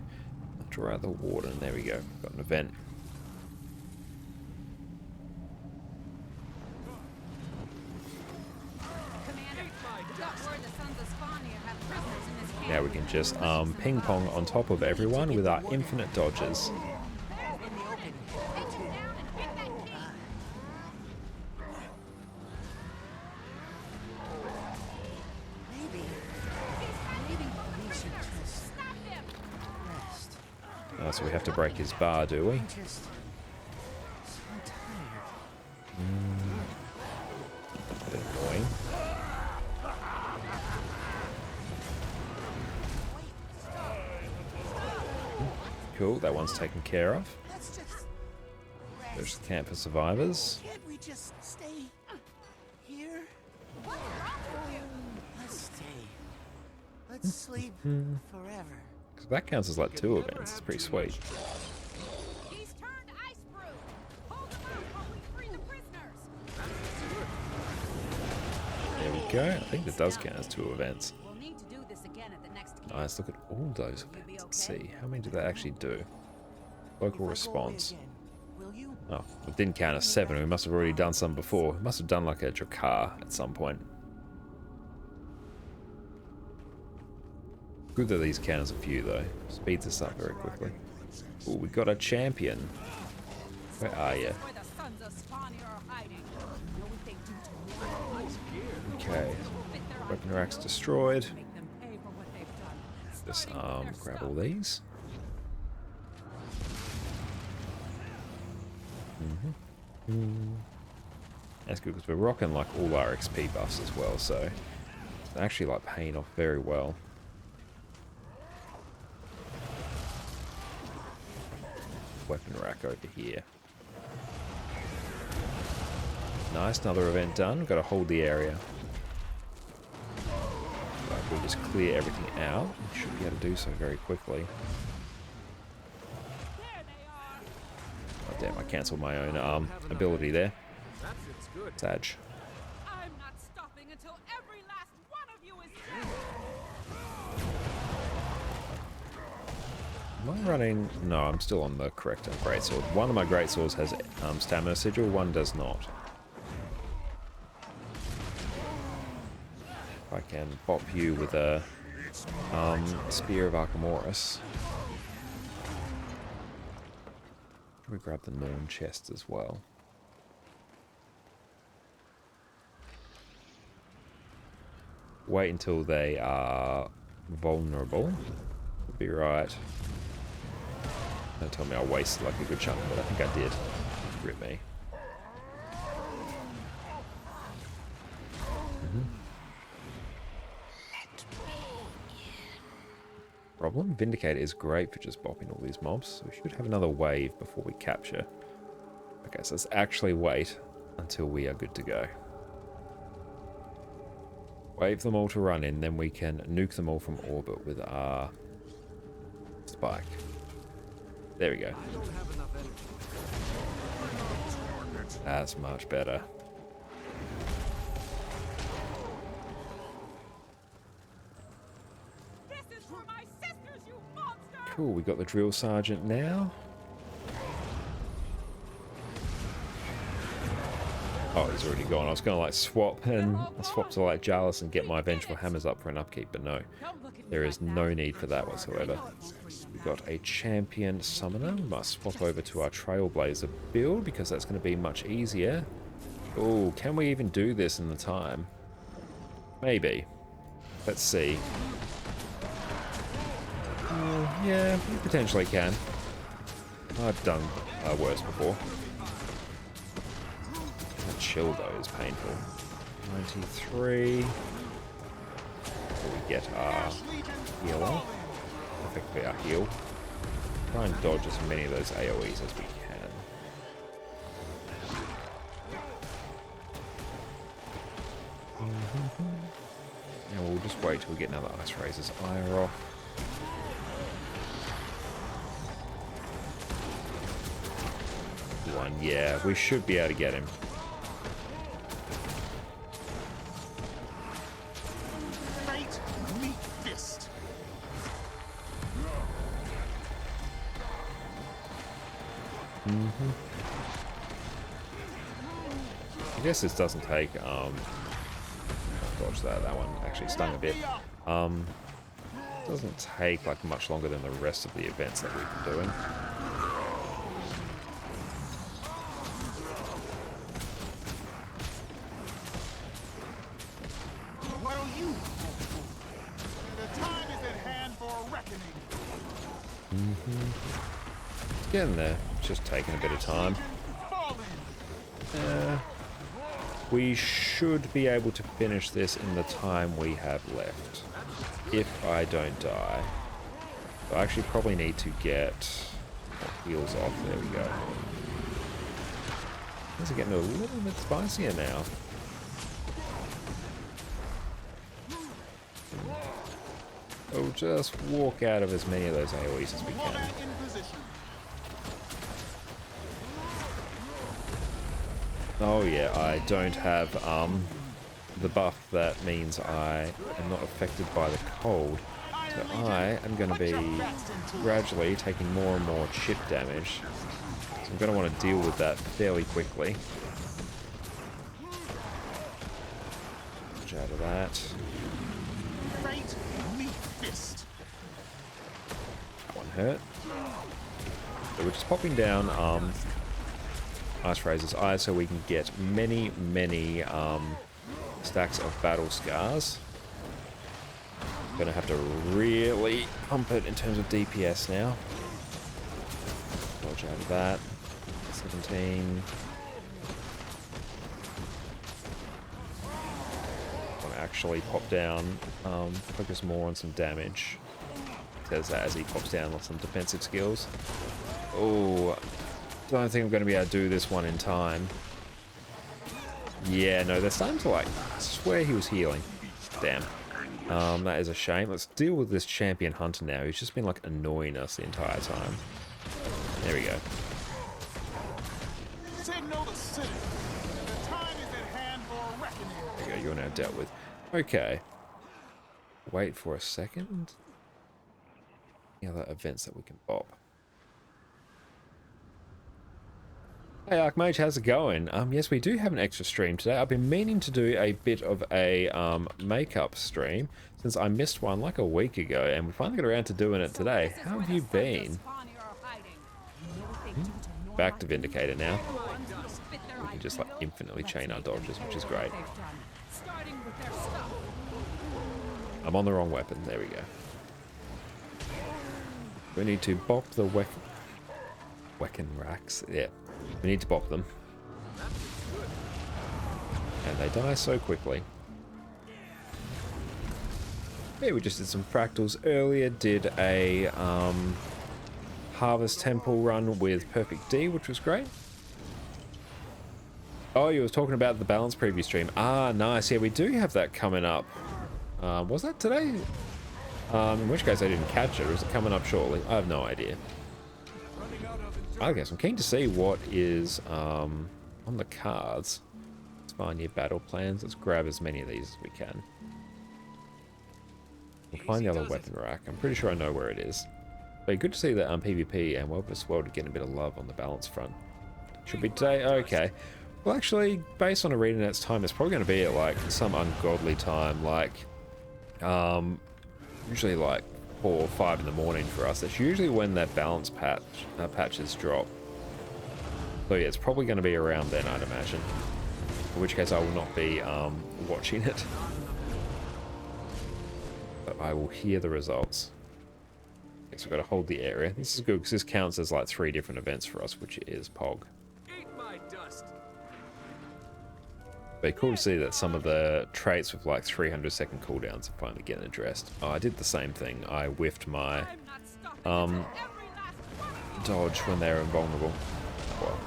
Draw out the warden, there we go. Got an event. Commander, got word the Sons of Spania have prisoners in this camp. Now we can just ping pong on top of everyone with our infinite dodges. So we have to break his bar, do we? Bit annoying. Cool, that one's taken care of. There's the camp for survivors. Can't we just stay here? Let's stay. Let's sleep forever. So that counts as like 2 events. It's pretty sweet. He's turned ice brew. Hold him up while we free the prisoners. There we go. I think that does count as 2 events. We'll need to do this again at the next camp. Nice, look at all those events. Let's see, how many did that actually do? Local response. Will you? Oh, it didn't count as 7. We must have already done some before. We must have done like a Drakkar at some point. Good that these count as a few though. Speeds us up very quickly. Oh, we got a champion. Where are you? Where the Sons of Spania are hiding. Know what they do to Okay. Weapon racks destroyed. make them pay for what they've done. Just Starting with their grab all stuff. these. That's good because we're rocking like all our XP buffs as well, so it's actually like paying off very well. weapon rack over here. Nice, another event done. Got to hold the area. Right, we'll just clear everything out. We should be able to do so very quickly. Oh damn, I cancelled my own ability there. Sag. I'm not stopping until every last one of you is dead. Am I running? No, I'm still on the correct greatsword. One of my greatswords has stamina sigil, one does not. I can bop you with a Spear of Archimedes. Should we grab the Norn chest as well? Wait until they are vulnerable. Would be right. Don't tell me I wasted like a good chunk, but I think I did. Rip me. Problem? Vindicator is great for just bopping all these mobs. So we should have another wave before we capture. Okay, so let's actually wait until we are good to go. Wave them all to run in, then we can nuke them all from orbit with our spike. There we go. That's much better. This is for my sisters, you monster! Cool, we got the drill sergeant now. Oh, he's already gone. I was going to like swap to like Jarlath and get my vengeful hammers up for an upkeep, but no. There is no need for that whatsoever. We've got a champion summoner. We must swap over to our Trailblazer build because that's going to be much easier. Oh, can we even do this in the time? Maybe. Let's see. Yeah, we potentially can. I've done worse before. That chill though is painful. 93. Before we get our healer. Effectively our heal. Try and dodge as many of those AoEs as we can. And we'll just wait till we get another Ice Razor's ire off. One, yeah, we should be able to get him. I guess this doesn't take dodge that one actually stung a bit. Doesn't take like much longer than the rest of the events that we've been doing. What are you? The time is at hand for a reckoning. It's getting there. It's just taking a bit of time. We should be able to finish this in the time we have left. If I don't die. I actually probably need to get heals off. There we go. Things are getting a little bit spicier now. We'll just walk out of as many of those AoEs as we can. Oh yeah, I don't have the buff that means I am not affected by the cold. So I am going to be gradually taking more and more chip damage. So I'm going to want to deal with that fairly quickly. Watch out of that. That one hurt. So we're just popping down Ice Razor's Eye so we can get many stacks of battle scars. Gonna have to really pump it in terms of DPS now. Dodge out of that. 17. Want to actually pop down, focus more on some damage. Says that as he pops down on some defensive skills. Oh, don't think I'm going to be able to do this one in time. Yeah, no, they're starting to like, I swear he was healing. Damn. That is a shame. Let's deal with this champion hunter now. He's just been like annoying us the entire time. There we go. Signal the city. The time is at hand for a reckoning. There you go, you're now dealt with. Okay. Wait for a second. Any other events that we can bop? Hey Archmage, how's it going? Yes, we do have an extra stream today. I've been meaning to do a bit of a makeup stream since I missed one like a week ago, and we finally got around to doing it today. How have you been? Back to Vindicator now. We can just like infinitely chain our dodges, which is great. I'm on the wrong weapon. There we go. We need to bop the weapon racks. Yeah. We need to bop them. And they die so quickly. Yeah, we just did some fractals earlier. Did a Harvest Temple run with Perfect D, which was great. Oh, you were talking about the balance preview stream. Ah, nice. Yeah, we do have that coming up. Was that today? In which case I didn't catch it. Or is it coming up shortly? I have no idea. I guess I'm keen to see what is on the cards. Let's find your battle plans. Let's grab as many of these as we can. We'll find the other weapon rack. I'm pretty sure I know where it is. But good to see that PvP and World vs. World are getting a bit of love on the balance front. Should be today? Okay. Well, actually, based on ArenaNet's time, it's probably going to be at like some ungodly time, like usually like 4 or 5 in the morning for us. That's usually when that balance patches drop. So yeah, it's probably going to be around then, I'd imagine. In which case I will not be watching it. But I will hear the results. So we've got to hold the area. This is good because this counts as like 3 different events for us, which is Pog. But cool to see that some of the traits with like 300-second cooldowns are finally getting addressed. Oh, I did the same thing. I whiffed my dodge when they're invulnerable. Well,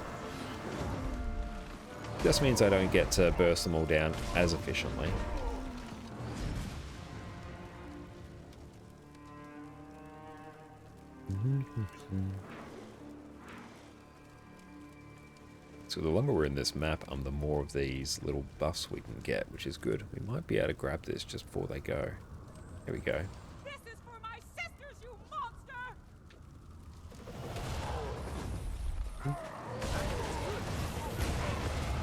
just means I don't get to burst them all down as efficiently. So the longer we're in this map, the more of these little buffs we can get, which is good. We might be able to grab this just before they go. Here we go. This is for my sisters, you monster!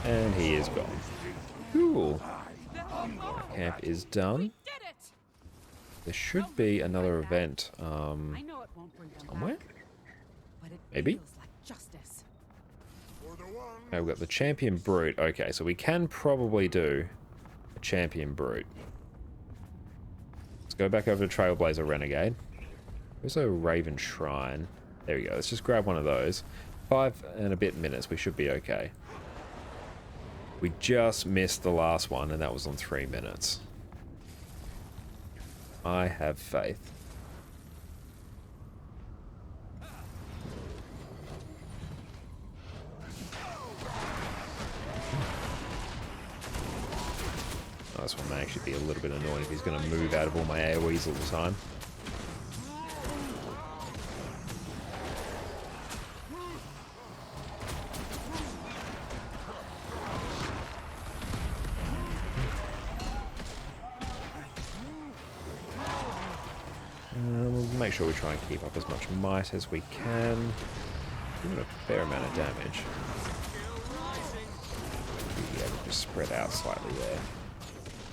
And he is gone. Cool. Camp is done. There should be another event somewhere. Maybe. Okay, we've got the Champion Brute. Okay, so we can probably do a Champion Brute. Let's go back over to Trailblazer Renegade. There's a Raven Shrine. There we go. Let's just grab one of those. 5 and a bit minutes. We should be okay. We just missed the last one, and that was on 3 minutes. I have faith. Oh, this one may actually be a little bit annoying if he's going to move out of all my AoEs all the time. We'll make sure we try and keep up as much might as we can. Doing a fair amount of damage. Yeah, we'll just spread out slightly there.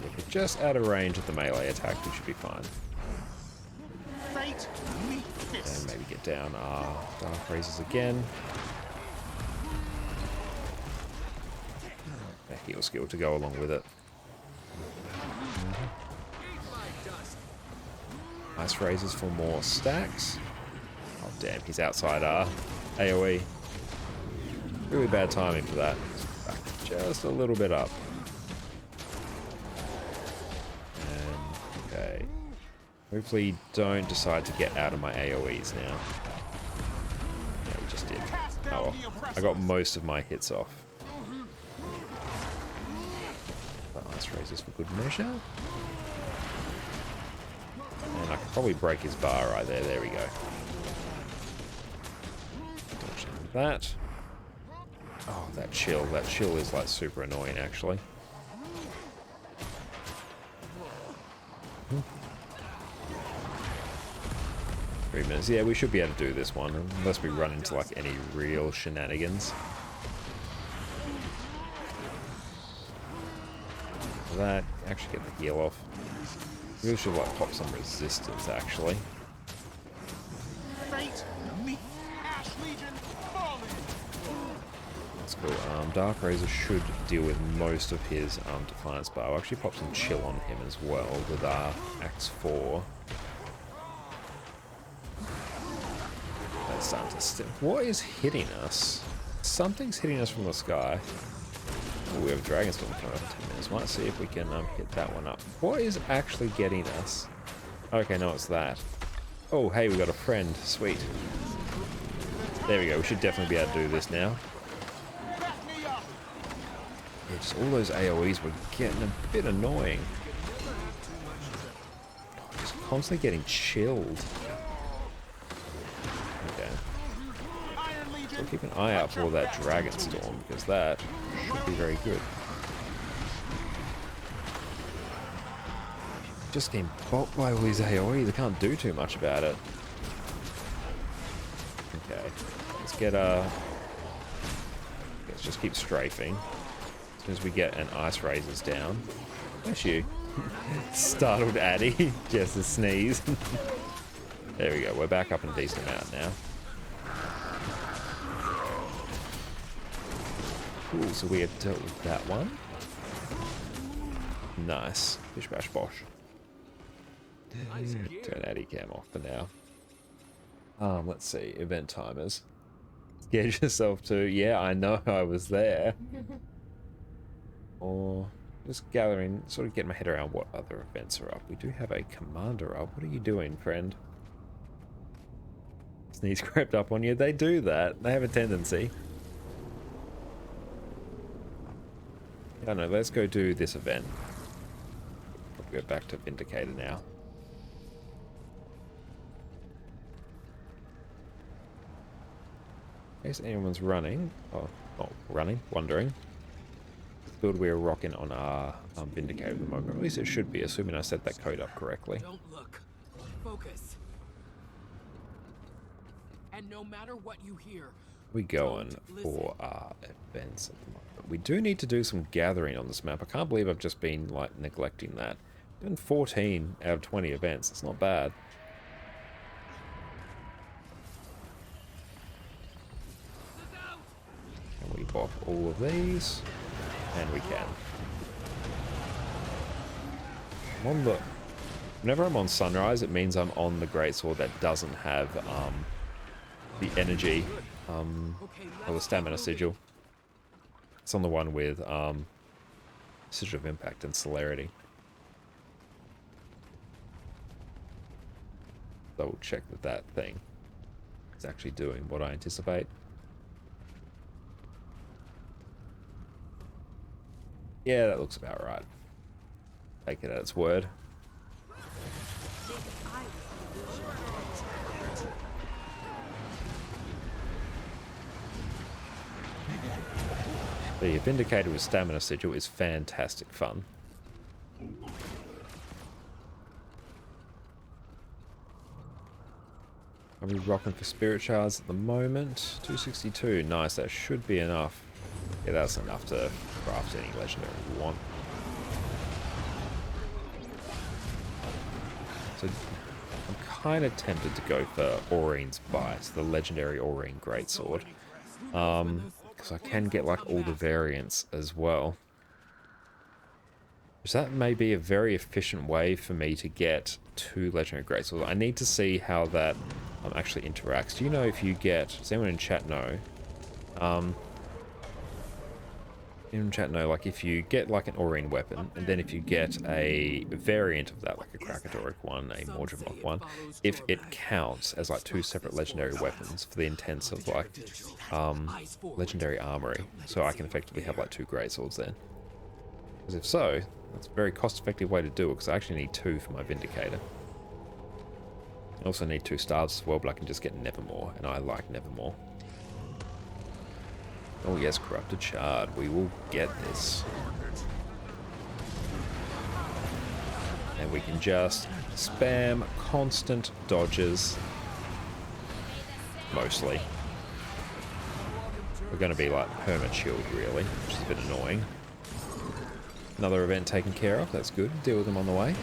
If we're just out of range of the melee attack, we should be fine. And maybe get down our Dark Razors again. A heal skill to go along with it. Ice Razors for more stacks. Oh damn, he's outside our AoE. Really bad timing for that. Back just a little bit up. And, okay. Hopefully don't decide to get out of my AoEs now. Yeah, we just Oh, I got most of my hits off. Ice raises for good measure. And I could probably break his bar right there. There we go. Dodging that. Oh, that chill. That chill is like super annoying, actually. 3 minutes. Yeah, we should be able to do this one, unless we run into like any real shenanigans. That actually get the heal off. We should like pop some resistance actually. Fate, me, Ash Legion, falling. That's cool. Dark Razor should deal with most of his Defiance bar. I'll actually pop some chill on him as well with Axe 4. That's starting to step. What is hitting us? Something's hitting us from the sky. Oh, we have Dragon Storm coming up in 10 minutes. Might see if we can hit that one up. What is actually getting us? Okay, no, it's that. Oh, hey, we got a friend. Sweet. There we go. We should definitely be able to do this now. Yeah, just all those AoEs were getting a bit annoying. Oh, just constantly getting chilled. Okay. So keep an eye out for that Dragon Storm, because that should be very good. Just getting bulked by all these AoE, they can't do too much about it. Okay, let's get let's just keep strafing. As soon as we get an Ice Razors down. Bless you. Startled Addy, just a sneeze. There we go, we're back up in a decent amount now. Cool, so we have dealt with that one. Nice. Bish bash bosh. Turn Addy cam off for now. Let's see. Event timers. Get yourself to... Yeah, I know I was there. Or just gathering... Sort of getting my head around what other events are up. We do have a commander up. What are you doing, friend? Sneeze crept up on you. They do that. They have a tendency. I don't know. Let's go do this event. We'll go back to Vindicator now. In case anyone's running, oh, not running, wondering. The build we're rocking on our Vindicator at the moment. At least it should be, assuming I set that code up correctly. Don't look. Focus. And no matter what you hear, We going for our events at the moment. We do need to do some gathering on this map. I can't believe I've just been like neglecting that. Doing 14 out of 20 events. It's not bad. Can we bop all of these? And we can. I'm on the... Whenever I'm on Sunrise, it means I'm on the Greatsword that doesn't have the energy or the stamina sigil. It's on the one with Sigil of Impact and Celerity. Double check that that thing is actually doing what I anticipate. Yeah, that looks about right. Take it at its word. The Vindicator with Stamina Sigil is fantastic fun. Are we rocking for Spirit Shards at the moment? 262, nice, that should be enough. Yeah, that's enough to craft any legendary we want. So I'm kind of tempted to go for Aurine's Bite, the legendary Aurine Greatsword. Because I can get like all the variants as well. So that may be a very efficient way for me to get 2 legendary greatswords. I need to see how that actually interacts. Do you know if you get... Does anyone in chat know? in chat know, like if you get like an Aurine weapon, and then if you get a variant of that, like a Krakatoric one, a Morgemok one, if it counts as like two separate legendary weapons for the intents of like legendary armory, so I can effectively have like two greatswords then. Because if so, that's a very cost-effective way to do it, because I actually need two for my Vindicator. I also need two staves as well, but I can just get Nevermore, and I like Nevermore. Oh yes, Corrupted Shard. We will get this. And we can just spam constant dodges. Mostly. We're going to be like perma shield really, which is a bit annoying. Another event taken care of, that's good. Deal with them on the way.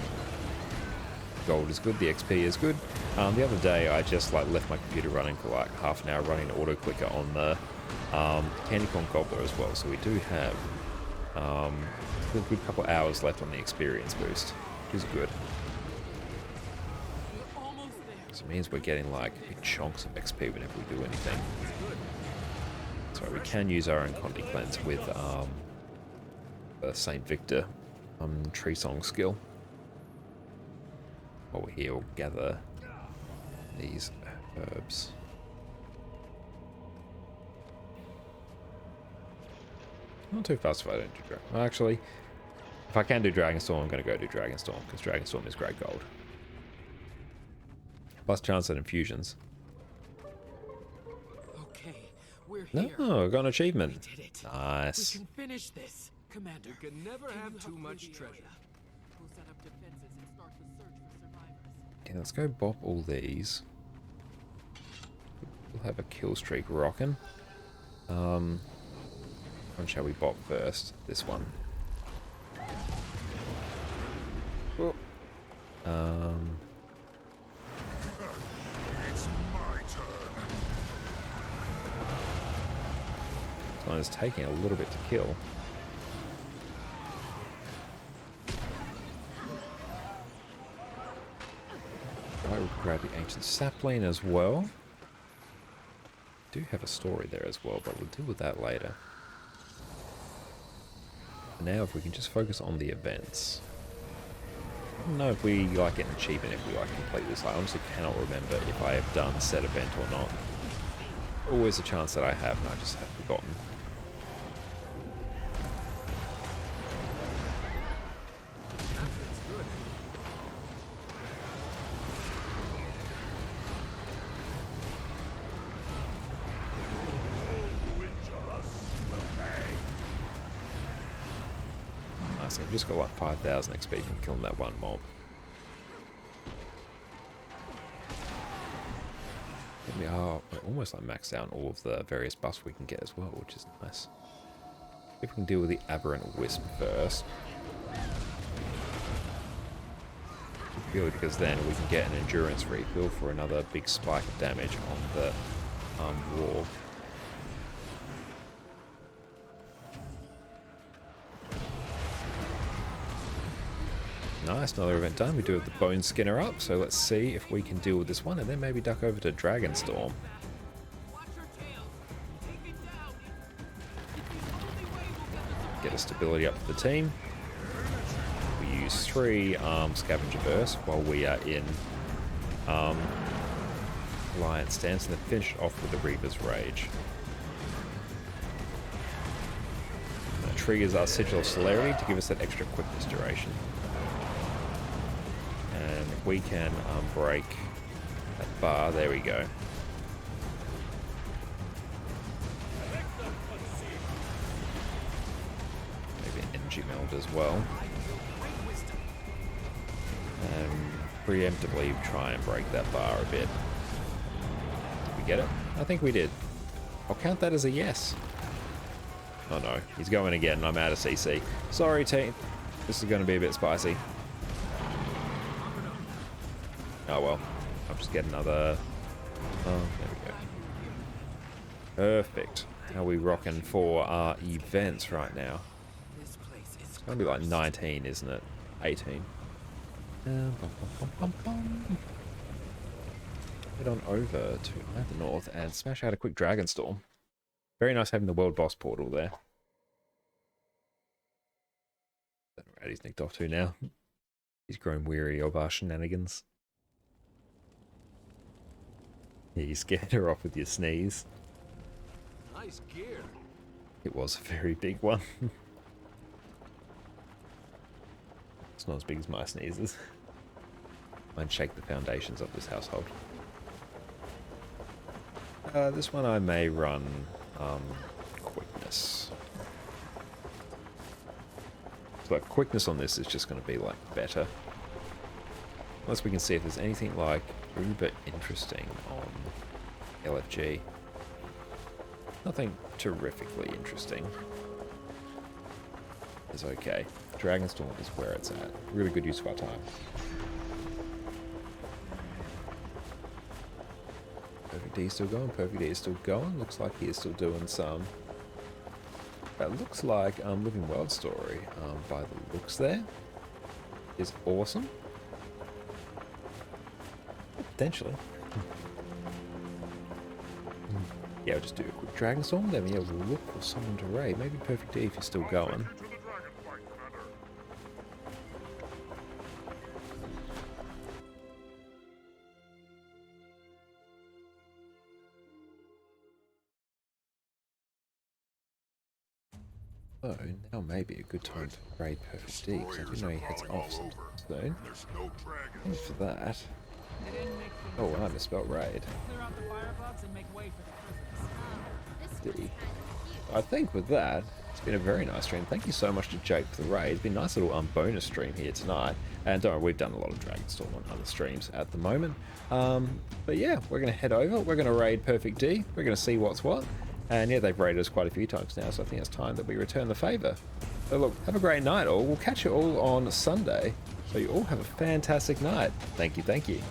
Gold is good, the XP is good. The other day I just like left my computer running for like half an hour running an auto clicker on the Candy Corn Gobbler as well, so we do have a good couple hours left on the experience boost, which is good. So it means we're getting like big chunks of XP whenever we do anything. So we can use our own Condi Cleanse with the Saint Victor Tree Song skill. While we're here, we'll gather these herbs. Not too fast if I don't do Dragon. Well, actually, if I can do Dragonstorm, I'm going to go do Dragonstorm, because Dragonstorm is great gold. Plus chance at infusions. Okay, we're here. No, got an achievement. We did it. Nice. We can finish this. Commander, You can never have too much treasure. We'll set up defenses and start the search for survivors. Okay, let's go bop all these. We'll have a kill streak rocking. Which shall we bop first? This one. Oh. It's my turn. This one is taking a little bit to kill. Right, we'll grab the ancient sapling as well. Do have a story there as well, but we'll deal with that later. Now if we can just focus on the events. I don't know if we like get an achievement if we like complete this. I honestly cannot remember if I have done said event or not. Always a chance that I have and I just have forgotten. I've just got like 5,000 XP from killing that one mob. We are almost like maxed out on all of the various buffs we can get as well, which is nice. If we can deal with the Aberrant Wisp first. Purely because then we can get an endurance refill for another big spike of damage on the Roar. Nice, another event done. We do have the Bone Skinner up, so let's see if we can deal with this one and then maybe duck over to Dragonstorm. Get a stability up for the team. We use 3 Scavenger Bursts while we are in Alliance Stance and then finish off with the Reaver's Rage. That triggers our Sigil of Celerity to give us that extra quickness duration. And if we can break that bar, there we go. Maybe an energy meld as well. And preemptively try and break that bar a bit. Did we get it? I think we did. I'll count that as a yes. Oh no, he's going again. I'm out of CC. Sorry team, this is going to be a bit spicy. Oh well, I'll just get another... Oh, there we go. Perfect. How are we rocking for our events right now? It's going to be like 19, isn't it? 18. Head on over to the north and smash out a quick Dragonstorm. Very nice having the world boss portal there. He's nicked off to now. He's grown weary of our shenanigans. Yeah, you scared her off with your sneeze. Nice gear. It was a very big one. It's not as big as my sneezes. Might shake the foundations of this household. This one I may run quickness. So like, quickness on this is just going to be like better. Unless we can see if there's anything like uber interesting on LFG. Nothing terrifically interesting. It's okay. Dragonstorm is where it's at. Really good use of our time. Perfect D is still going. Perfect D is still going. Looks like he is still doing some. That looks like Living World Story. By the looks there, is awesome. Potentially. Yeah, I'll just do a quick Dragonstorm. Then we'll look for someone to raid. Maybe Perfect D if you're still going. So now may be a good time to raid Perfect D, because I do know he heads off soon. Thanks for that. Oh, I misspelled raid. Clear out the firebugs and make way for the prisoners. D. I think with that, it's been a very nice stream. Thank you so much to Jake for the raid. It's been a nice little bonus stream here tonight. And don't worry, we've done a lot of Dragonstorm on other streams at the moment. But yeah, we're going to head over. We're going to raid Perfect D. We're going to see what's what. And yeah, they've raided us quite a few times now, so I think it's time that we return the favour. So look, have a great night all. We'll catch you all on Sunday. So you all have a fantastic night. Thank you, thank you.